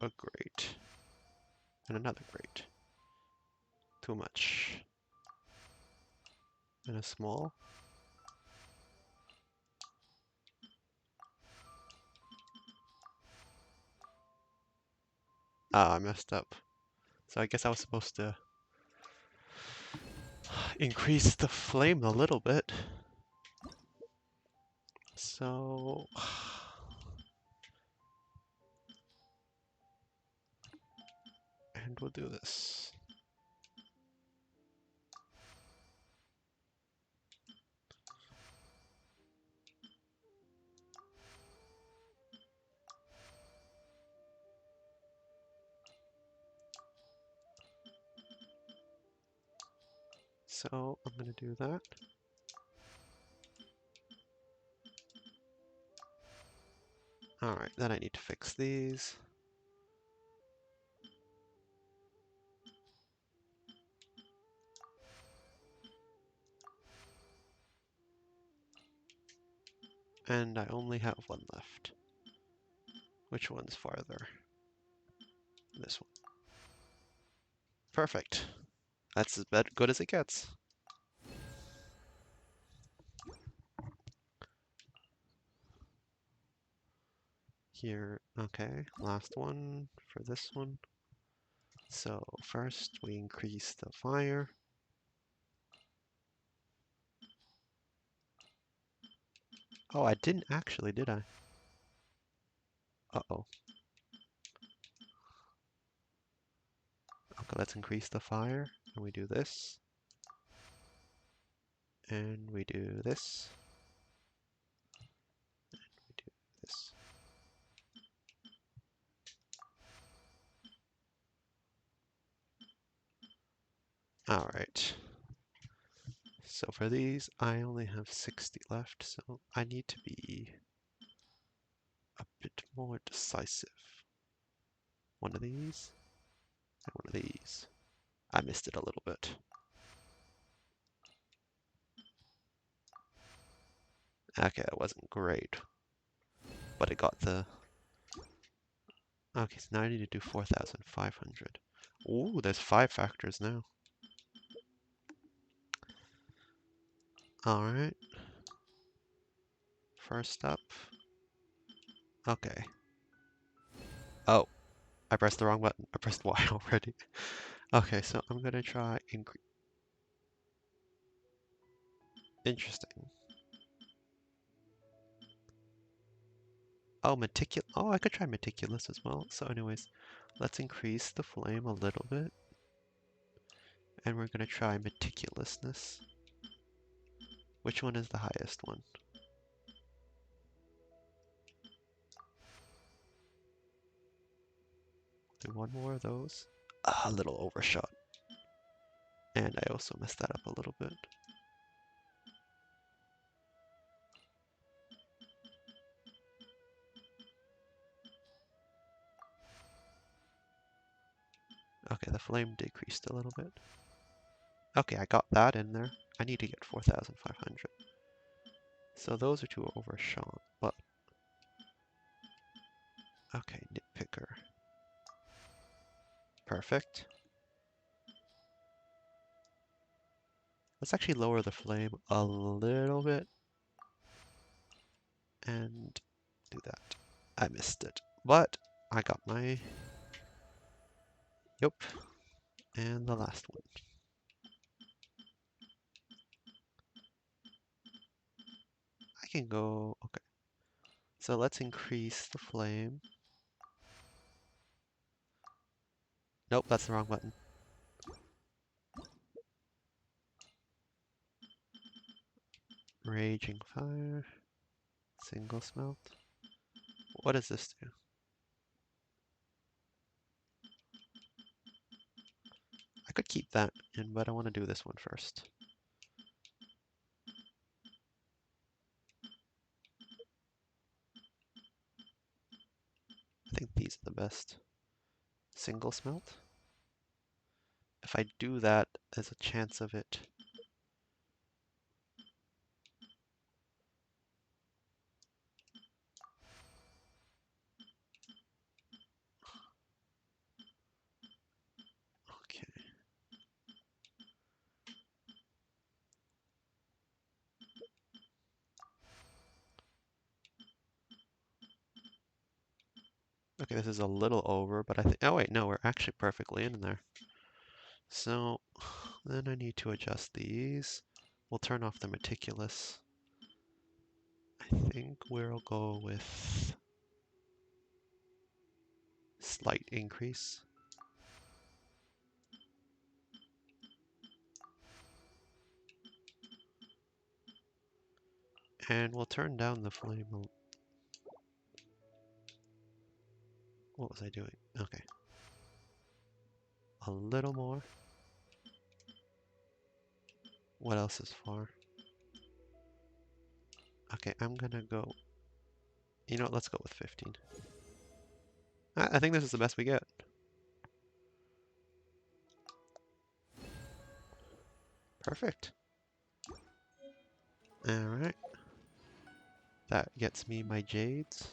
a grate. And another grate. Too much. And a small. Ah, I messed up. So I guess I was supposed to increase the flame a little bit. So... And we'll do this. So I'm going to do that. Alright, then I need to fix these. And I only have one left. Which one's farther? This one. Perfect. That's as good as it gets. Here, okay, last one for this one. So first we increase the fire. Oh, I didn't actually, did I? Uh-oh. Okay, let's increase the fire. And we do this. And we do this. And we do this. Alright. So for these, I only have 60 left, so I need to be a bit more decisive. One of these, and one of these. I missed it a little bit. Okay, that wasn't great. But it got the... Okay, so now I need to do 4,500. Ooh, there's 5 factors now. Alright. First up. Okay. Oh, I pressed the wrong button. I pressed Y already. Okay, so I'm gonna try increase. Interesting. Oh, meticulous. Oh, I could try meticulous as well. So anyways, let's increase the flame a little bit. And we're gonna try meticulousness. Which one is the highest one? Do one more of those. Ah, a little overshot. And I also messed that up a little bit. Okay, the flame decreased a little bit. Okay, I got that in there. I need to get 4,500. So those are two overshot, but... Okay, nitpicker. Perfect. Let's actually lower the flame a little bit. And do that. I missed it. But I got my... Yep. And the last one. I can go... Okay. So let's increase the flame. Nope, that's the wrong button. Raging fire. Single smelt. What does this do? I could keep that in, but I want to do this one first. I think these are the best. Single smelt. If I do that, there's a chance of it. Okay. Okay, this is a little over, but I think... Oh wait, no, we're actually perfectly in there. So, then I need to adjust these. We'll turn off the meticulous. I think we'll go with slight increase. And we'll turn down the flame. What was I doing? Okay. A little more. What else is far? Okay, I'm gonna go. You know what? Let's go with 15. I think this is the best we get. Perfect. Alright. That gets me my jades.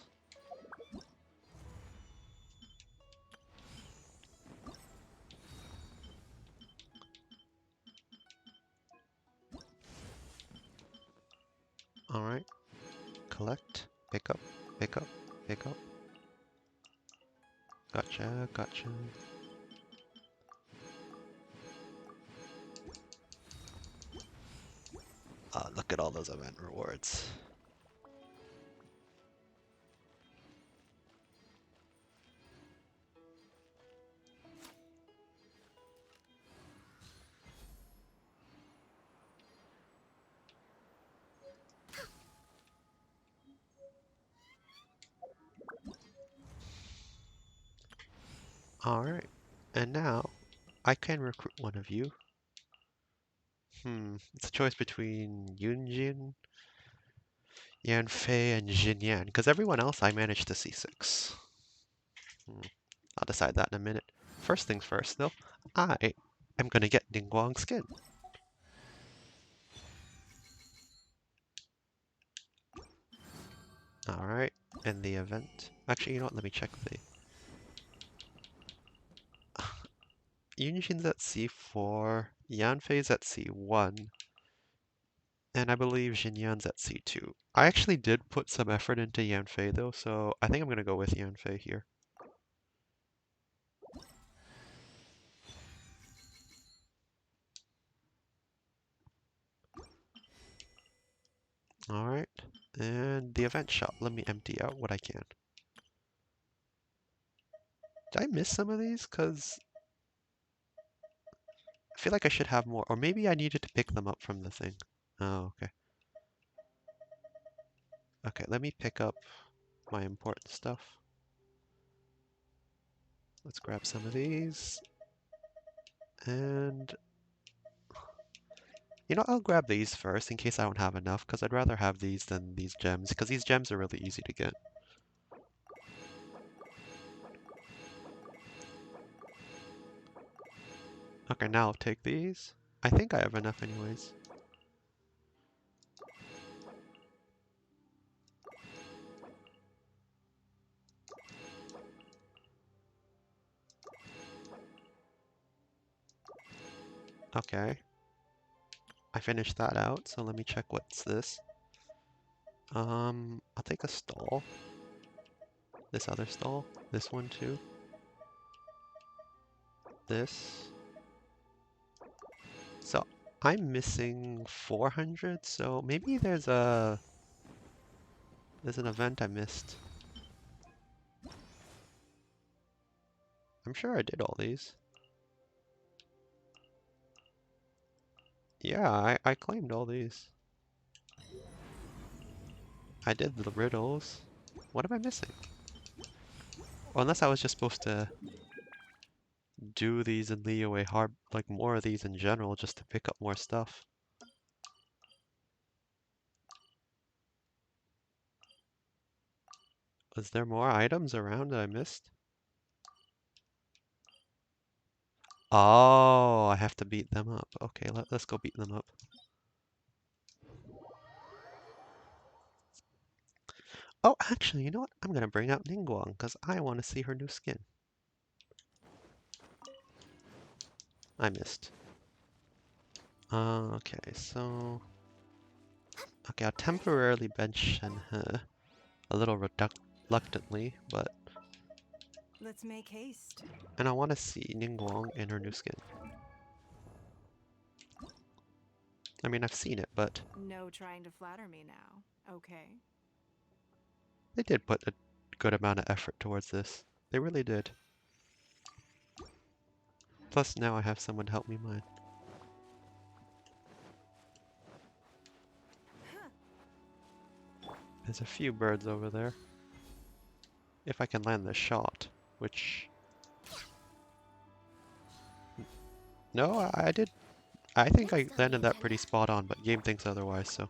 Alright. Collect. Pick up. Pick up. Pick up. Gotcha. Gotcha. Look at all those event rewards. Alright. And now, I can recruit one of you. It's a choice between Yunjin, Yanfei, and Jinyan, because everyone else I managed to C6. I'll decide that in a minute. First things first, though, I am going to get Ningguang's skin. Alright, and the event. Actually, you know what? Let me check the. Yunjin's at C4, Yanfei's at C1, and I believe Jinyan's at C2. I actually did put some effort into Yanfei though, so I think I'm going to go with Yanfei here. Alright, and the event shop. Let me empty out what I can. Did I miss some of these? Because I feel like I should have more. Or maybe I needed to pick them up from the thing. Oh, okay. Okay, let me pick up my important stuff. Let's grab some of these. And you know, I'll grab these first in case I don't have enough, because I'd rather have these than these gems, because these gems are really easy to get. Okay, now I'll take these. I think I have enough anyways. Okay. I finished that out, so let me check what's this. I'll take a stall. This other stall. This one too. This. So I'm missing 400, so maybe there's an event I missed. I'm sure I did all these. Yeah, I claimed all these. I did the riddles. What am I missing? Well, unless I was just supposed to do these in Liyue hard, like more of these in general, just to pick up more stuff. Was there more items around that I missed? Oh, I have to beat them up. Okay, let's go beat them up. Oh, actually, you know what? I'm gonna bring out Ningguang, because I want to see her new skin. I missed. Okay, so... Okay, I'll temporarily bench Shenhe a little reluctantly, but... Let's make haste. And I want to see Ningguang in her new skin. I mean, I've seen it, but... No trying to flatter me now, okay? They did put a good amount of effort towards this. They really did. Plus, now I have someone to help me mine. There's a few birds over there. If I can land the shot, which... No, I did I think I landed that pretty spot on, but game thinks otherwise, so.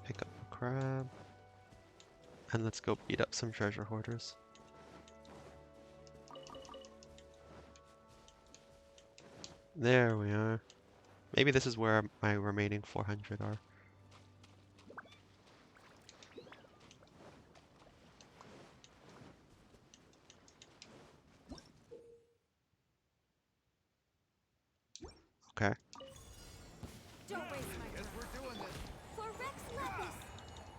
Pick up a crab. And let's go beat up some treasure hoarders. There we are. Maybe this is where my remaining 400 are. Okay.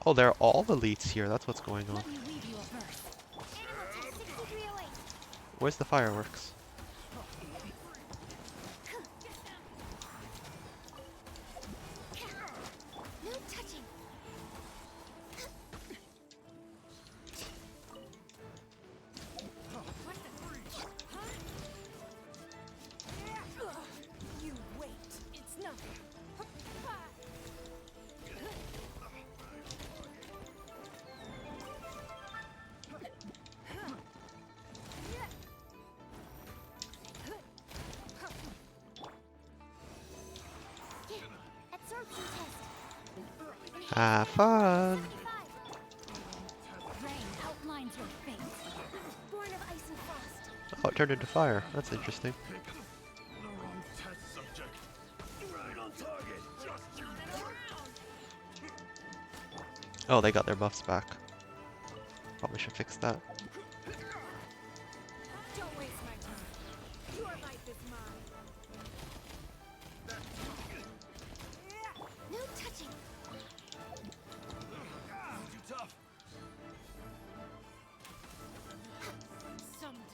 Oh, they're all elites here. That's what's going on. Where's the fireworks? Have fun! Oh, it turned into fire. That's interesting. Oh, they got their buffs back. Probably should fix that.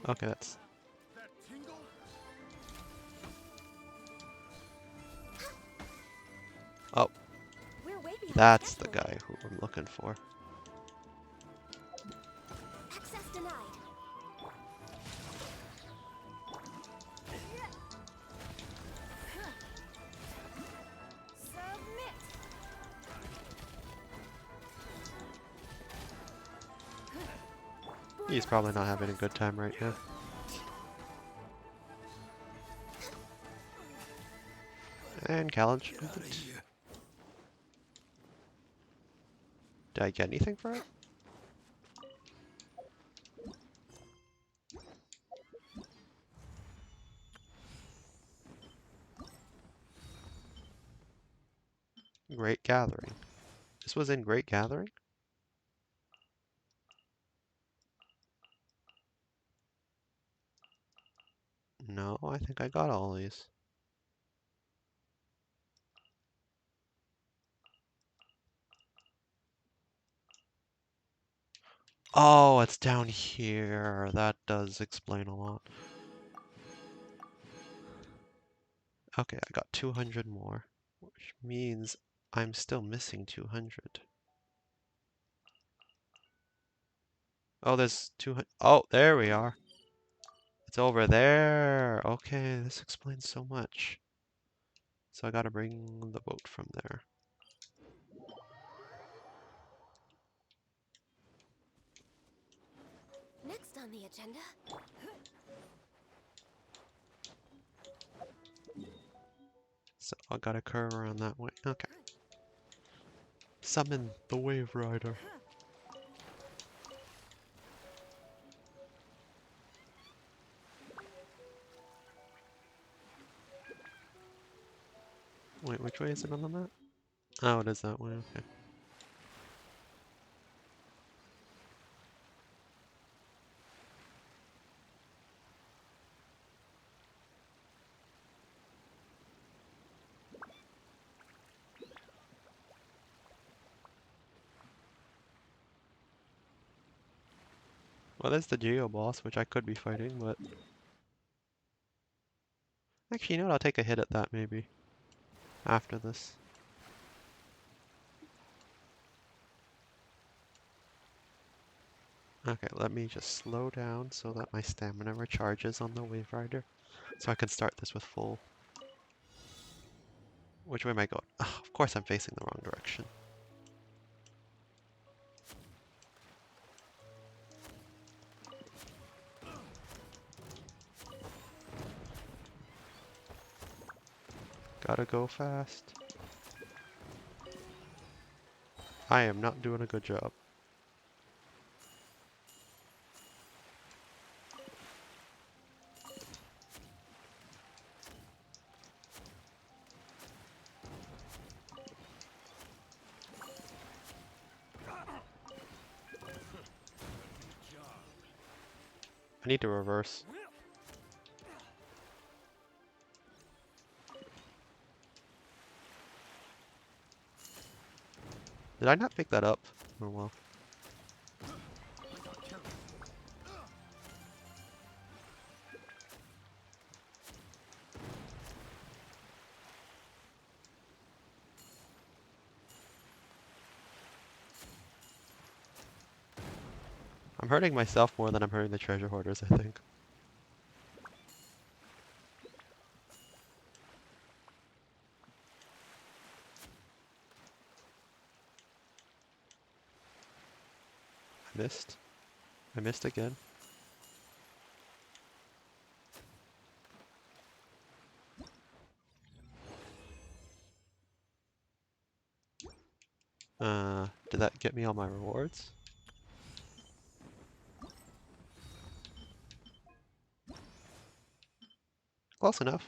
Okay, that's... Oh. That's the guy who I'm looking for. Access denied. Submit. He's probably not having a good time right now. And challenge. Did I get anything for it? Great Gathering. This was in Great Gathering? No, I think I got all these. Oh, it's down here. That does explain a lot. Okay, I got 200 more, which means I'm still missing 200. Oh, there's 200. Oh, there we are. It's over there. Okay, this explains so much. So I gotta bring the boat from there. Next on the agenda. So I gotta curve around that way. Okay. Summon the Wave Rider. Wait, which way is it on the map? Oh, it is that way, okay. Well, there's the Geo boss, which I could be fighting, but... Actually, you know what? I'll take a hit at that, maybe. After this. Okay, let me just slow down so that my stamina recharges on the Wave Rider. So I can start this with full. Which way am I going? Oh, of course I'm facing the wrong direction. Gotta go fast. I am not doing a good job. I need to reverse. Did I not pick that up? Oh well. I'm hurting myself more than I'm hurting the treasure hoarders, I think. I missed. I missed again. Did that get me all my rewards? Close enough.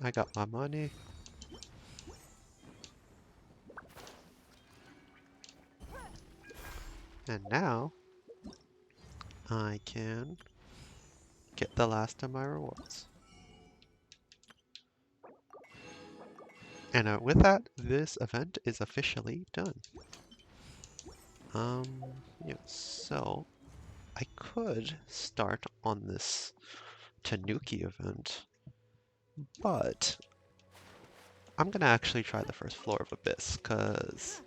I got my money. And now, I can get the last of my rewards. And with that, this event is officially done. Yeah, so I could start on this Tanuki event, but I'm gonna actually try the first floor of Abyss, because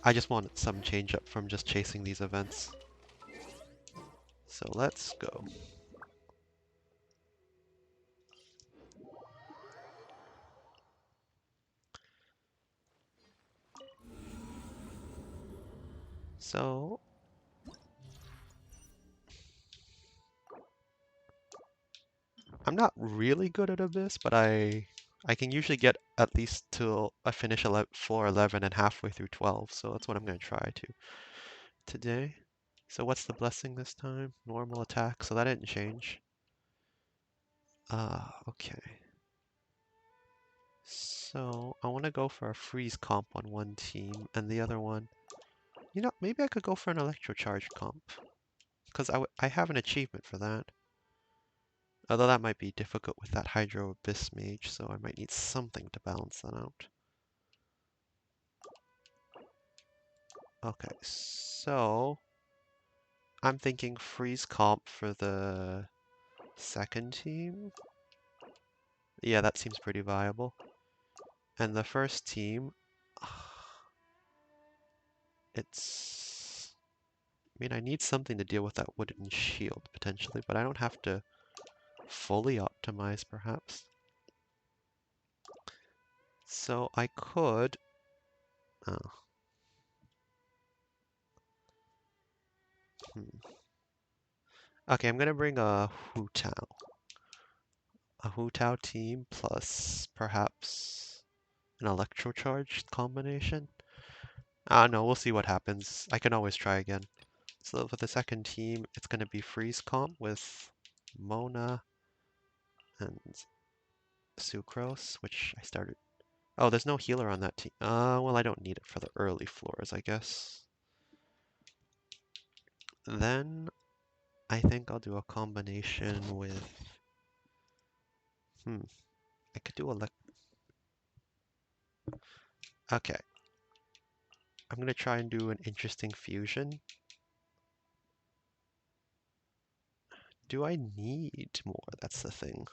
I just want some change up from just chasing these events. So let's go. So I'm not really good at Abyss, but I can usually get at least till I finish floor 11 and halfway through 12, so that's what I'm going to try to today. So what's the blessing this time? Normal attack, so that didn't change. Okay. So I want to go for a freeze comp on one team, and the other one, you know, maybe I could go for an electrocharge comp, because I have an achievement for that. Although that might be difficult with that Hydro Abyss Mage, so I might need something to balance that out. Okay, so I'm thinking freeze comp for the second team. Yeah, that seems pretty viable. And the first team, it's... I mean, I need something to deal with that wooden shield, potentially, but I don't have to fully optimize, perhaps. So I could... Oh. Okay, I'm gonna bring a Hu Tao. A Hu Tao team plus perhaps an electrocharge combination. No, we'll see what happens. I can always try again. So for the second team, it's going to be freeze comp with Mona and Sucrose, which I started. Oh, there's no healer on that team. Well, I don't need it for the early floors, I guess. Then I think I'll do a combination with. I could do Okay. I'm gonna try and do an interesting fusion. Do I need more? That's the thing.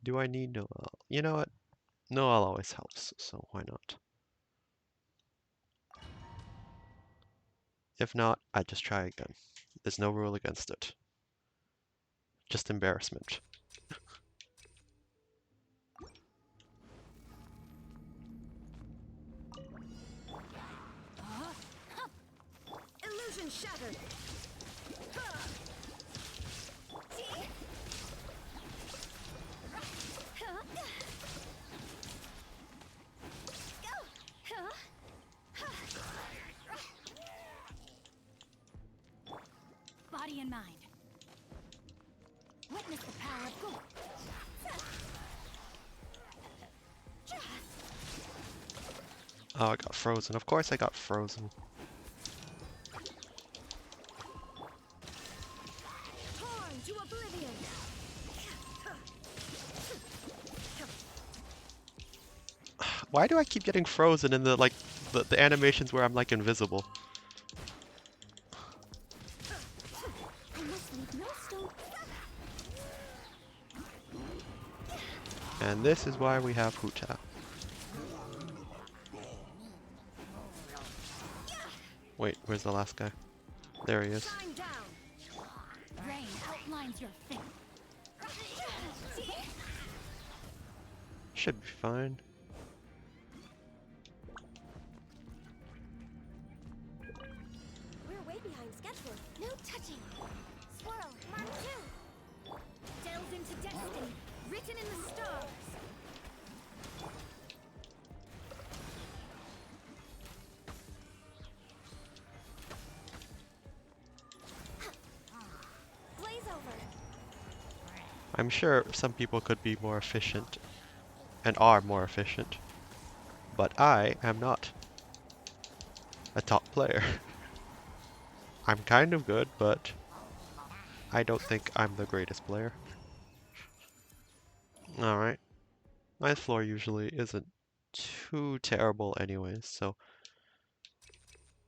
Do I need Noel? You know what? Noel always helps, so why not? If not, I just try again. There's no rule against it. Just embarrassment. Illusion shattered. Body and mind. Witness the power of good. Oh, I got frozen. Of course I got frozen. Torn to oblivion. Why do I keep getting frozen in the the animations where I'm like invisible? I must leave no stone. And this is why we have Huta. Wait, where's the last guy? There he is. Shine down. Rain outlines your fate. Should be fine. We're way behind schedule. No touching. Swirl, Mark 2. Delve into destiny, written in the stars. Blaze over. I'm sure some people could be more efficient and are more efficient, but I am not a top player. I'm kind of good, but I don't think I'm the greatest player. Alright. My floor usually isn't too terrible anyways, so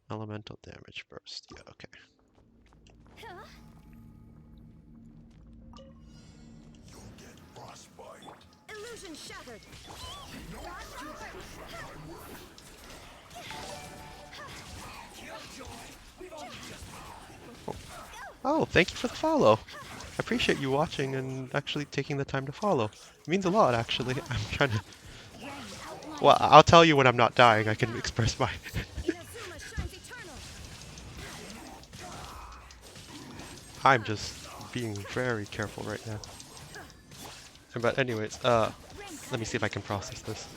elemental damage burst. Yeah, okay. Illusion shattered. Oh, thank you for the follow. I appreciate you watching and actually taking the time to follow. It means a lot, actually. I'm trying to... Well, I'll tell you when I'm not dying. I can express my... I'm just being very careful right now. But anyways, let me see if I can process this.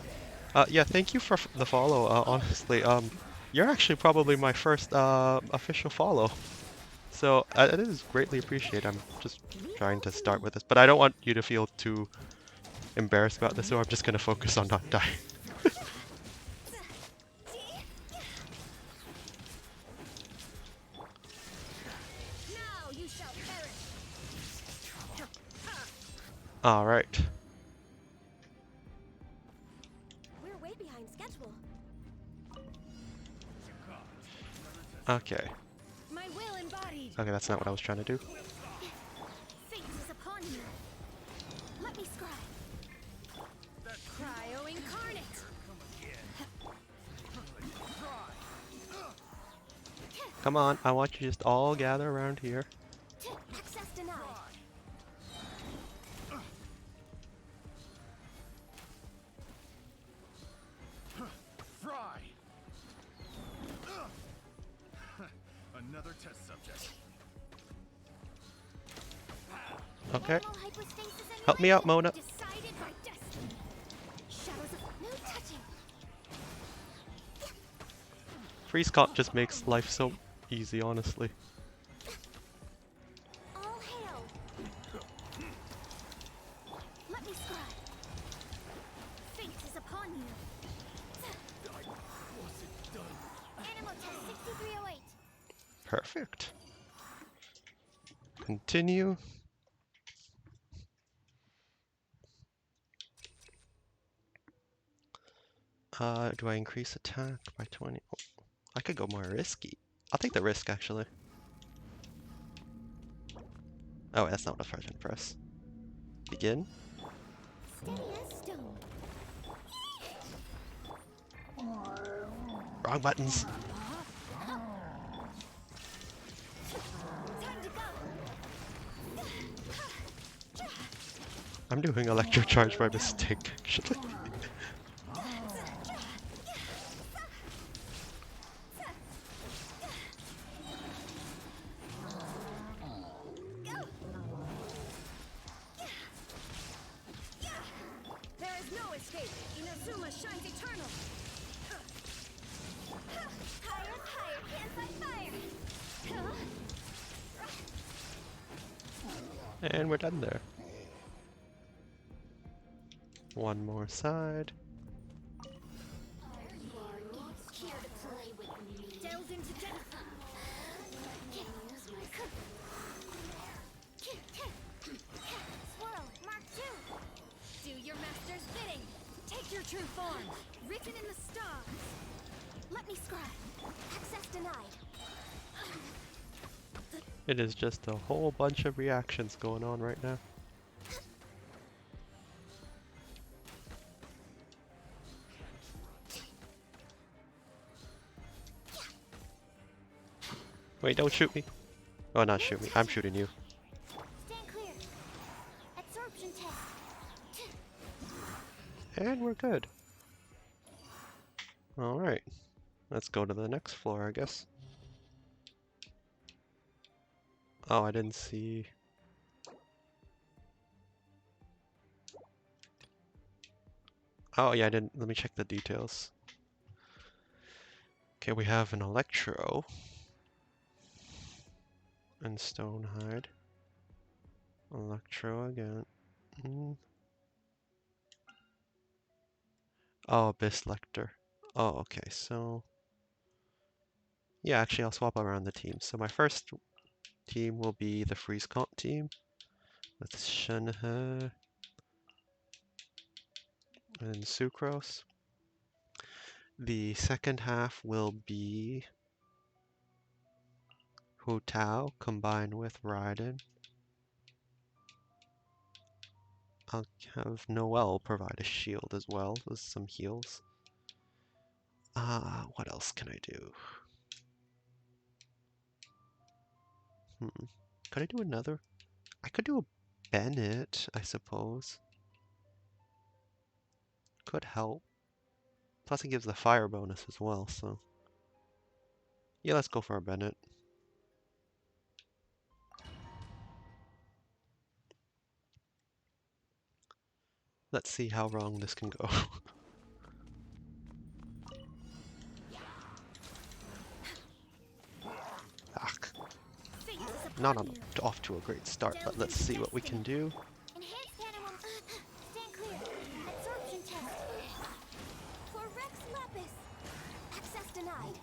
Yeah, thank you for the follow, honestly. You're actually probably my first official follow. So it is greatly appreciated. I'm just trying to start with this, but I don't want you to feel too embarrassed about this, so I'm just gonna focus on not dying. Now you shall perish. All right. We're way behind schedule. Okay. My will embodied. Okay, that's not what I was trying to do. Fate is upon you. Let me scribe. Cryo incarnate. Come on, I want you to just all gather around here. Access denied. Fry! Another test subject. Okay. Help me out, Mona. Decided by destiny. Shadows of no touching. Freeze Cop just makes life so easy, honestly. All hail. Let me scribe. Fate is upon you. Animal test 6308. Perfect. Continue. Do I increase attack by 20? Oh, I could go more risky. I'll take the risk, actually. Oh, that's not what I was trying to press. Begin. Steady as stone. Wrong buttons. I'm doing electro charge by mistake, actually. There is no escape. Inazuma shines eternal. Higher, higher, can't fight fire. And we're done there. One more side. Delves into death. Swirl, Mark 2. Do your master's bidding. Take your true form. Written in the stars. Let me scribe. Access denied. It is just a whole bunch of reactions going on right now. Wait, don't shoot me. Oh, not shoot me. I'm shooting you. Stand clear. Absorption test. And we're good. Alright. Let's go to the next floor, I guess. Oh, I didn't see... Oh, yeah, I didn't... Let me check the details. Okay, we have an Electro. And Stonehide. Electro again. Oh, Abyss Lecter. Oh, okay, so... Yeah, actually, I'll swap around the teams. So my first team will be the Freeze Comp team. With Shenhe and Sucrose. The second half will be Hu Tao combined with Raiden. I'll have Noelle provide a shield as well with some heals. What else can I do? Could I do another? I could do a Bennett, I suppose. Could help. Plus it gives the fire bonus as well, so... Yeah, let's go for a Bennett. Let's see how wrong this can go. Not off to a great start, but let's see what we can do. Enhanced animal. Stand clear. Absorption test. For Rex Lapis. Access denied.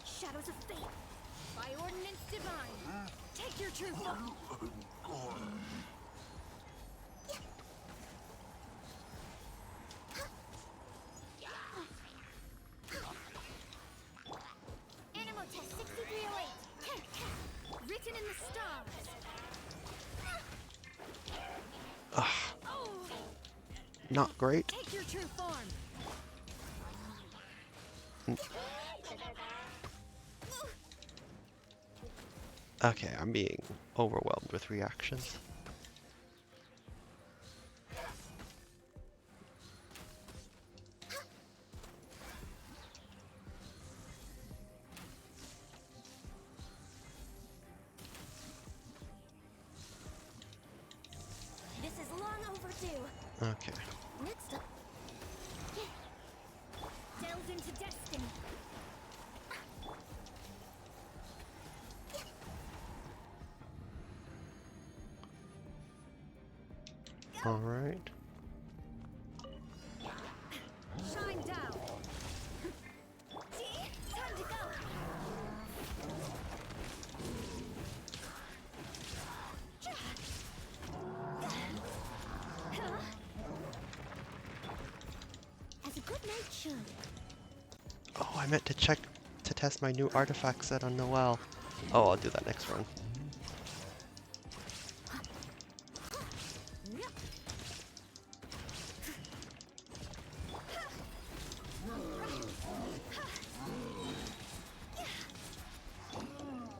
Shadows of fate. By ordinance divine. Take your true form. Animal test 6308. Written in the stars. Not great. Take your true form. Okay, I'm being overwhelmed with reactions. This is long overdue. Okay. Next up. Delves into destiny. Alright. Shine down. Time to go. As a good knight should. Oh, I meant to check to test my new artifact set on Noelle. Oh, I'll do that next run.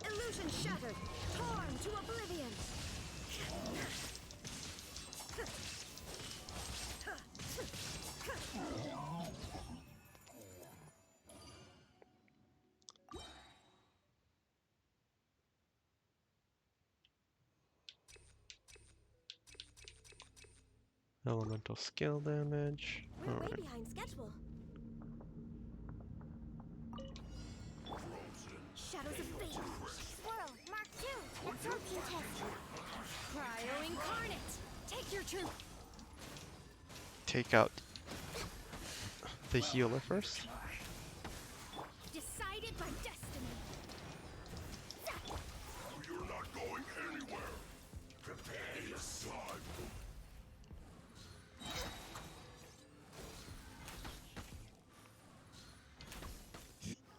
Illusion shattered. Torn to oblivion. Elemental skill damage. We're way Alright. behind schedule. Shadows of Fate. Swirl, Mark 2, absorption test. Cryo Incarnate. Take your truth. Take out the healer first. Decided by destiny. You're not going anywhere. Prepare yourself.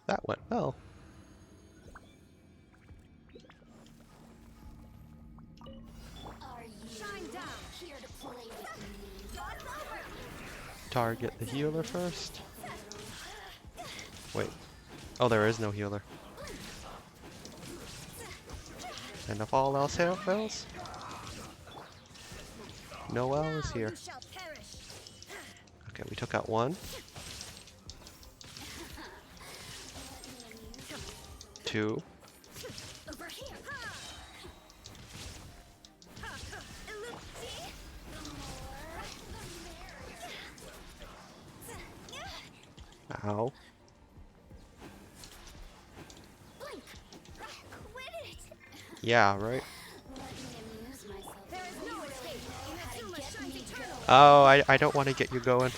That went well. Shine down. Here to play with me. God's over. Target the healer first. Wait. Oh, there is no healer. And if all else fails, Noel is here. You shall perish. Okay, we took out one. 2. Over here. Ow. Blink. Quit it. Yeah, right? There is no escape. Inazuma shines eternal. Oh, I don't want to get you going.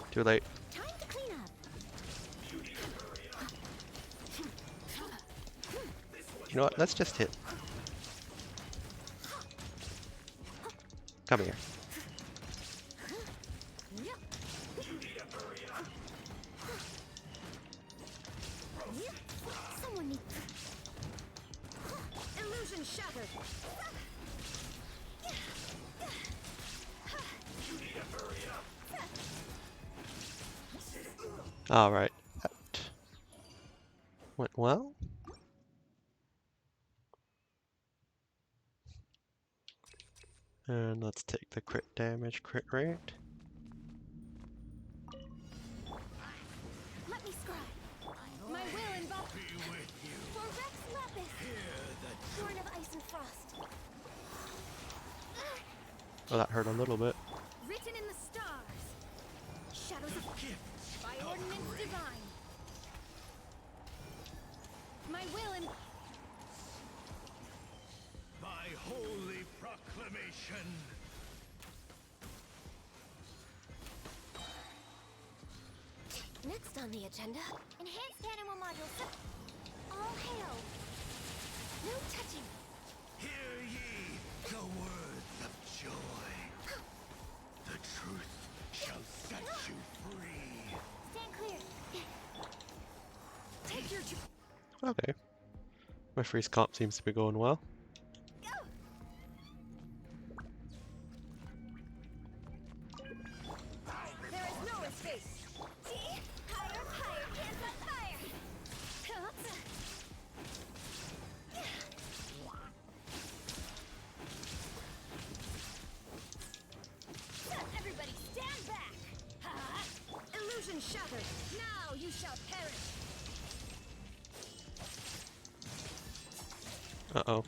Too late. Time to clean up. You know what? Let's just hit. Come here. Someone needs. Illusion shattered. Alright. That went well. And let's take the crit damage, crit rate. Let me scribe. My will involve. For Rex Lapis. Born of ice and frost. Oh, that hurt a little bit. Written in the stars. Shadows of by ordinance divine. My will and By holy proclamation. next on the agenda. Enhanced animal module. All hail. No touching. Hear ye the words of joy. The truth shall set you free. Stand clear. Take your Okay. My freeze comp seems to be going well. There is no escape. See? Higher, higher, hands up higher. Everybody stand back. Illusion shattered. Now you shall perish. Uh-oh.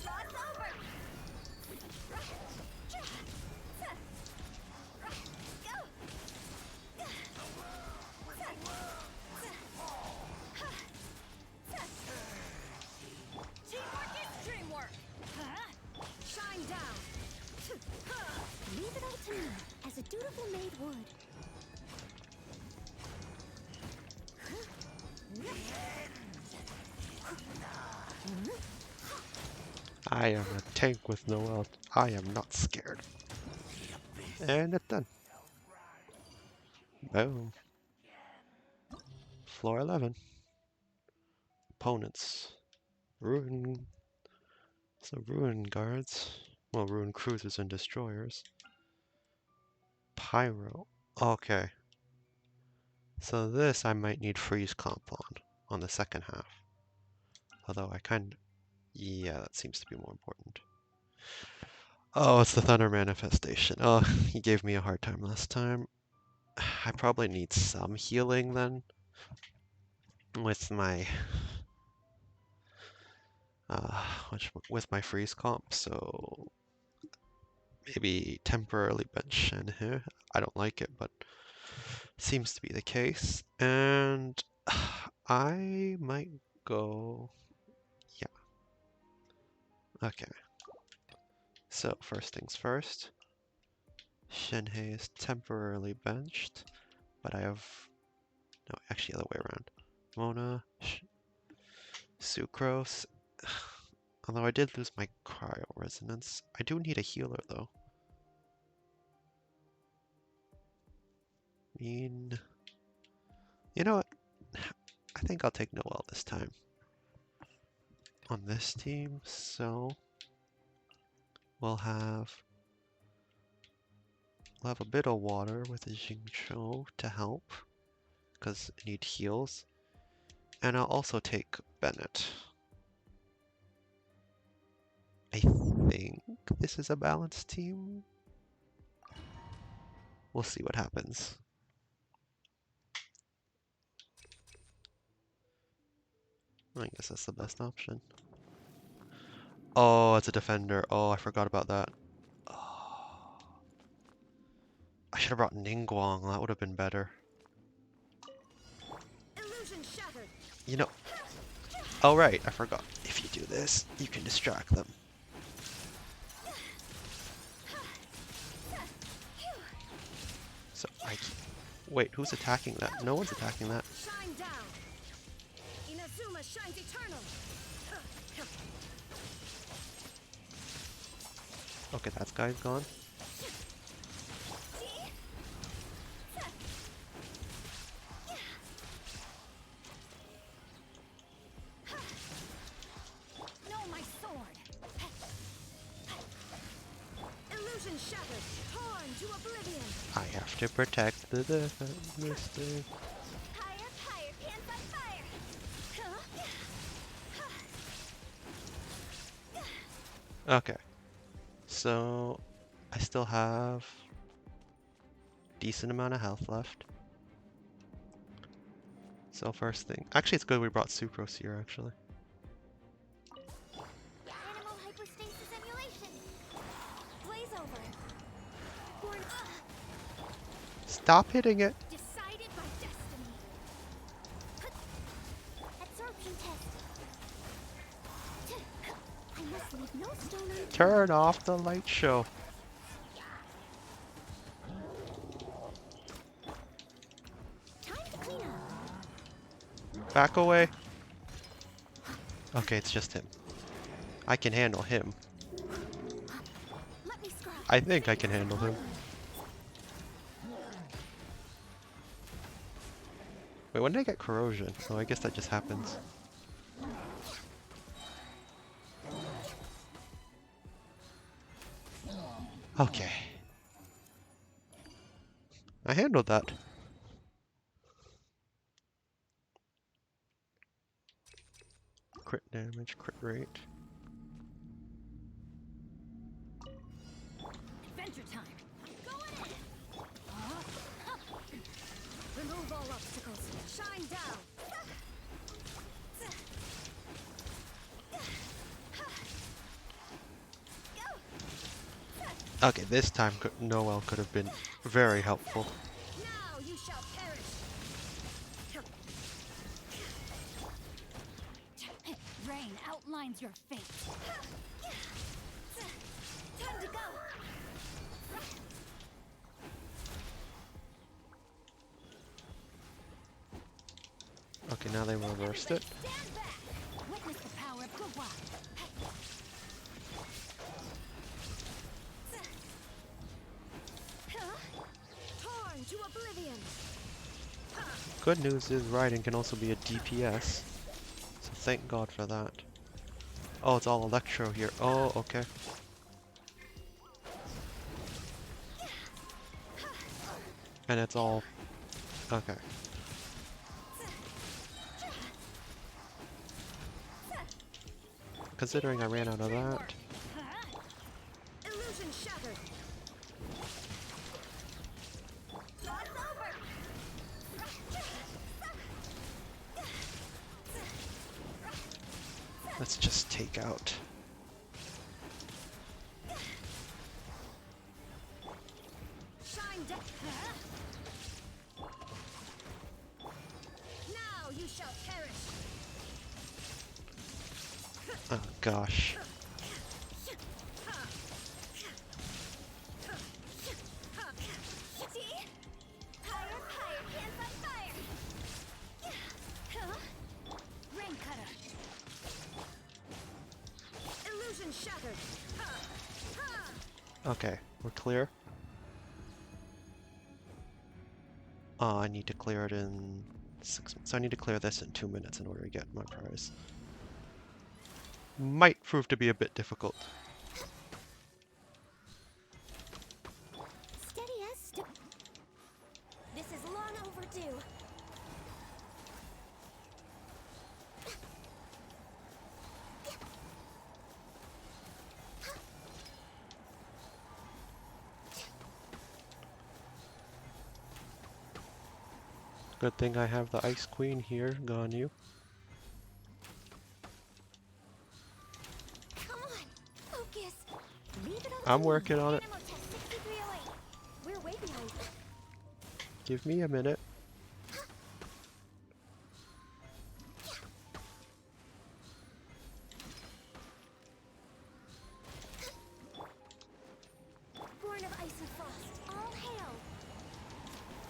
Lots over. Teamwork is dreamwork. Shine down. Leave it all to me, as a dutiful maid would. I am a tank with no ult. I am not scared. And it's done. Boom. Floor 11. Opponents. Ruin. So ruin guards. Well, ruin cruisers and destroyers. Pyro. Okay. So this I might need freeze comp on the second half. Although I kind Yeah, that seems to be more important. Oh, it's the Thunder Manifestation. Oh, he gave me a hard time last time. I probably need some healing then with my with my freeze comp, so maybe temporarily bench Shen here. I don't like it, but seems to be the case. And I might go. Yeah. Okay. So first things first. Shenhe is temporarily benched, but I have no, actually the other way around. Mona, Sucrose. Although I did lose my cryo resonance, I do need a healer though. I mean, you know what? I think I'll take Noel this time on this team. So we'll have a bit of water with a Jingcho to help because I need heals, and I'll also take Bennett. I think this is a balanced team. We'll see what happens. I guess that's the best option. Oh, it's a defender. Oh, I forgot about that. Oh. I should have brought Ningguang. That would have been better. You know. Oh, right. I forgot. If you do this, you can distract them. So I. Wait, who's attacking that? No one's attacking that. Shine down. Inazuma shines eternal. Okay, that guy's gone. No, my sword. Illusion shattered, torn to oblivion. I have to protect the defender. Higher, higher, pants on fire. Okay. So I still have decent amount of health left. So first thing, actually it's good we brought Sucrose here actually. Animal hyperstasis emulation. Blaze over. Born Stop hitting it. decided by destiny. Absorption test. I must leave no stone unturned. Turn off the light show. Time to clean up. Back away. Okay, it's just him. I can handle him. Let me scrub. I think I can handle him. Wait, when did I get corrosion? Oh, I guess that just happens. Okay. I handled that. Crit damage, crit rate. Adventure time. Remove all obstacles. Shine down. Okay, this time Noel could have been very helpful. Now you shall perish. Rain outlines your fate. Time to go. Okay, now they reversed it. Stand back. Witness the power of Gwa. Torn to oblivion. Good news is riding can also be a DPS. So thank God for that. Oh, it's all electro here. Oh, okay. And it's all... okay. considering I ran out of that. Illusion shattered. Lots over. Let's just take out. Shine down. Now you shall perish. Oh gosh. See? Higher, higher, hands on fire. Rain cutter. Illusion shattered. Okay, we're clear. I need to clear it in 6 minutes. So I need to clear this in 2 minutes in order to get my prize. Might prove to be a bit difficult. Steady as This is long overdue. Good thing I have the Ice Queen here, Gonyu. Come on, focus. Leave it I'm working on it. Animal test 6308. We're way behind. Give me a minute. Born of ice and frost, all hail.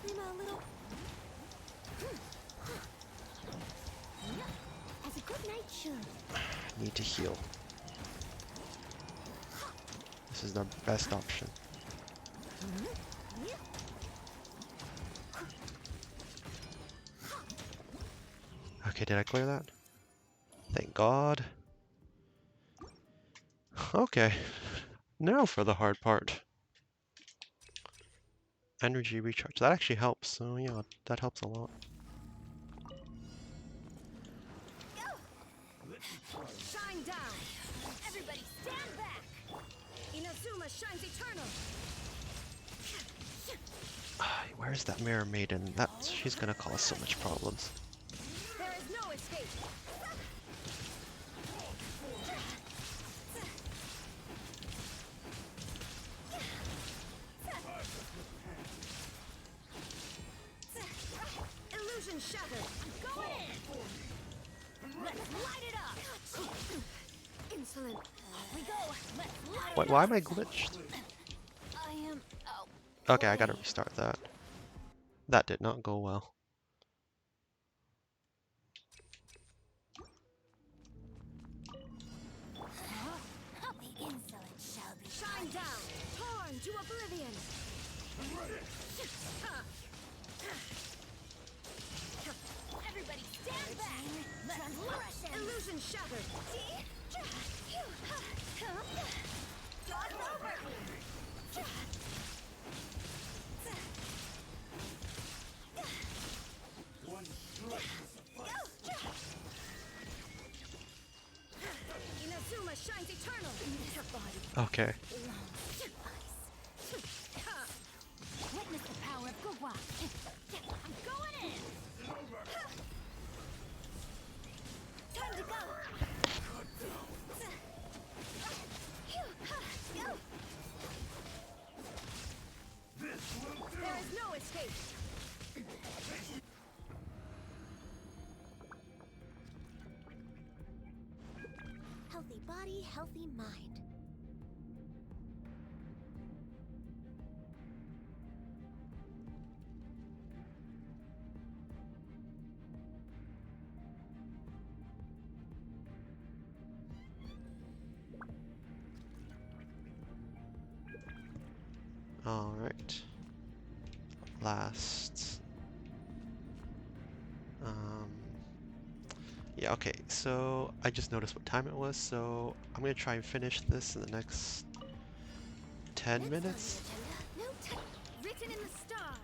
I'm a little. As a good knight should. Need to heal. This is the best option. Okay, did I clear that? Thank God. Okay, now for the hard part. Energy recharge. That actually helps, so yeah, that helps a lot. Shine down. Everybody stand back. Inazuma shines eternal. Where's that Mirror Maiden? She's gonna cause so much problems. There is no escape. Illusion shattered. Going in. Let's light it up. Insolent. We go. Let's light Wait, it why up. am I glitched? I am out. Okay, I gotta restart that. That did not go well. The insolent shall be shine down, torn to oblivion. Everybody stand back. Let's rush in. Illusion shattered. Dodge over. Inazuma shines eternal. Her body. Okay. Witness the power of Gugwa. I'm going in. Time to go. There is no escape. Healthy body, healthy mind. Alright. Last. Yeah, okay, so I just noticed what time it was, so I'm gonna try and finish this in the next 10 minutes. No time. Written in the stars.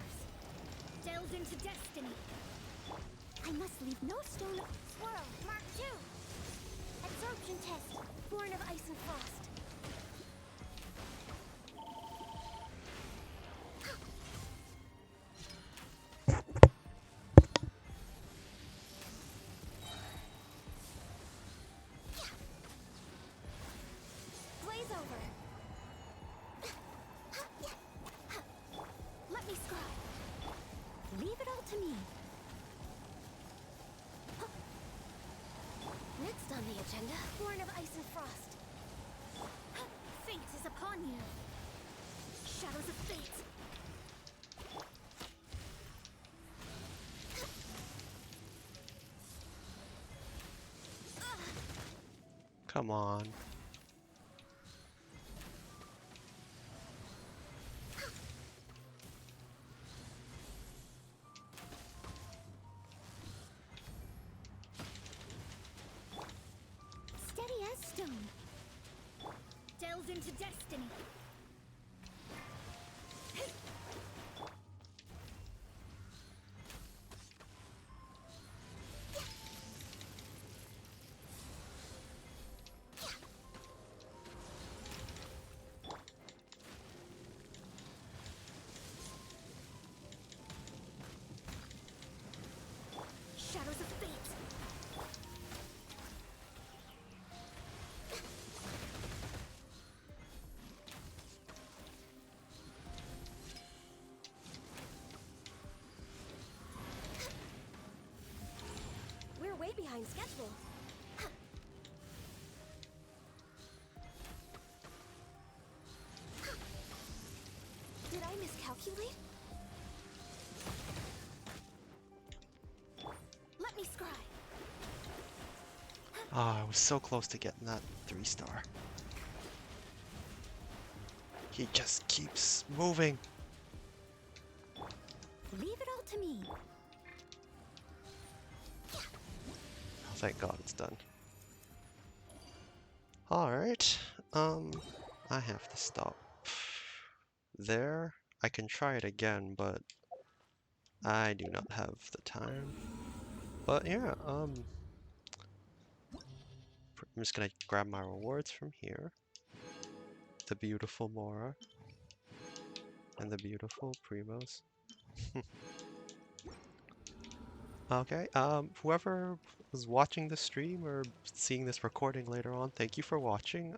Delved into destiny. I must leave no stone. Swirl, Mark 2. Absorption test. Born of ice and frost. Blaze over. Let me scribe. Leave it all to me. Next on the agenda, born of ice and frost. Fate is upon you. Shadows of fate. Come on. Steady as stone. Delve into destiny. Shadows of fate. We're way behind schedule. Did I miscalculate? Let me scry. Ah, I was so close to getting that 3-star. He just keeps moving. Leave it all to me. Oh, thank God it's done. Alright, I have to stop there. I can try it again, but I do not have the time. But yeah, I'm just gonna grab my rewards from here. The beautiful Mora. And the beautiful Primos. Okay, whoever was watching the stream or seeing this recording later on, thank you for watching.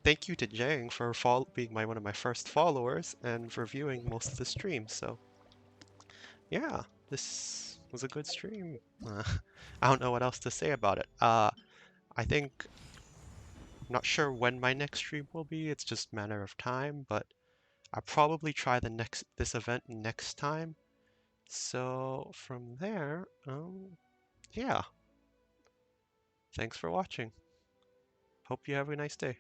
Thank you to Jang for being one of my first followers and for viewing most of the stream. So, yeah, this was a good stream. I don't know what else to say about it. I think, I'm not sure when my next stream will be. It's just a matter of time, but I'll probably try this event next time. So from there, yeah. Thanks for watching. Hope you have a nice day.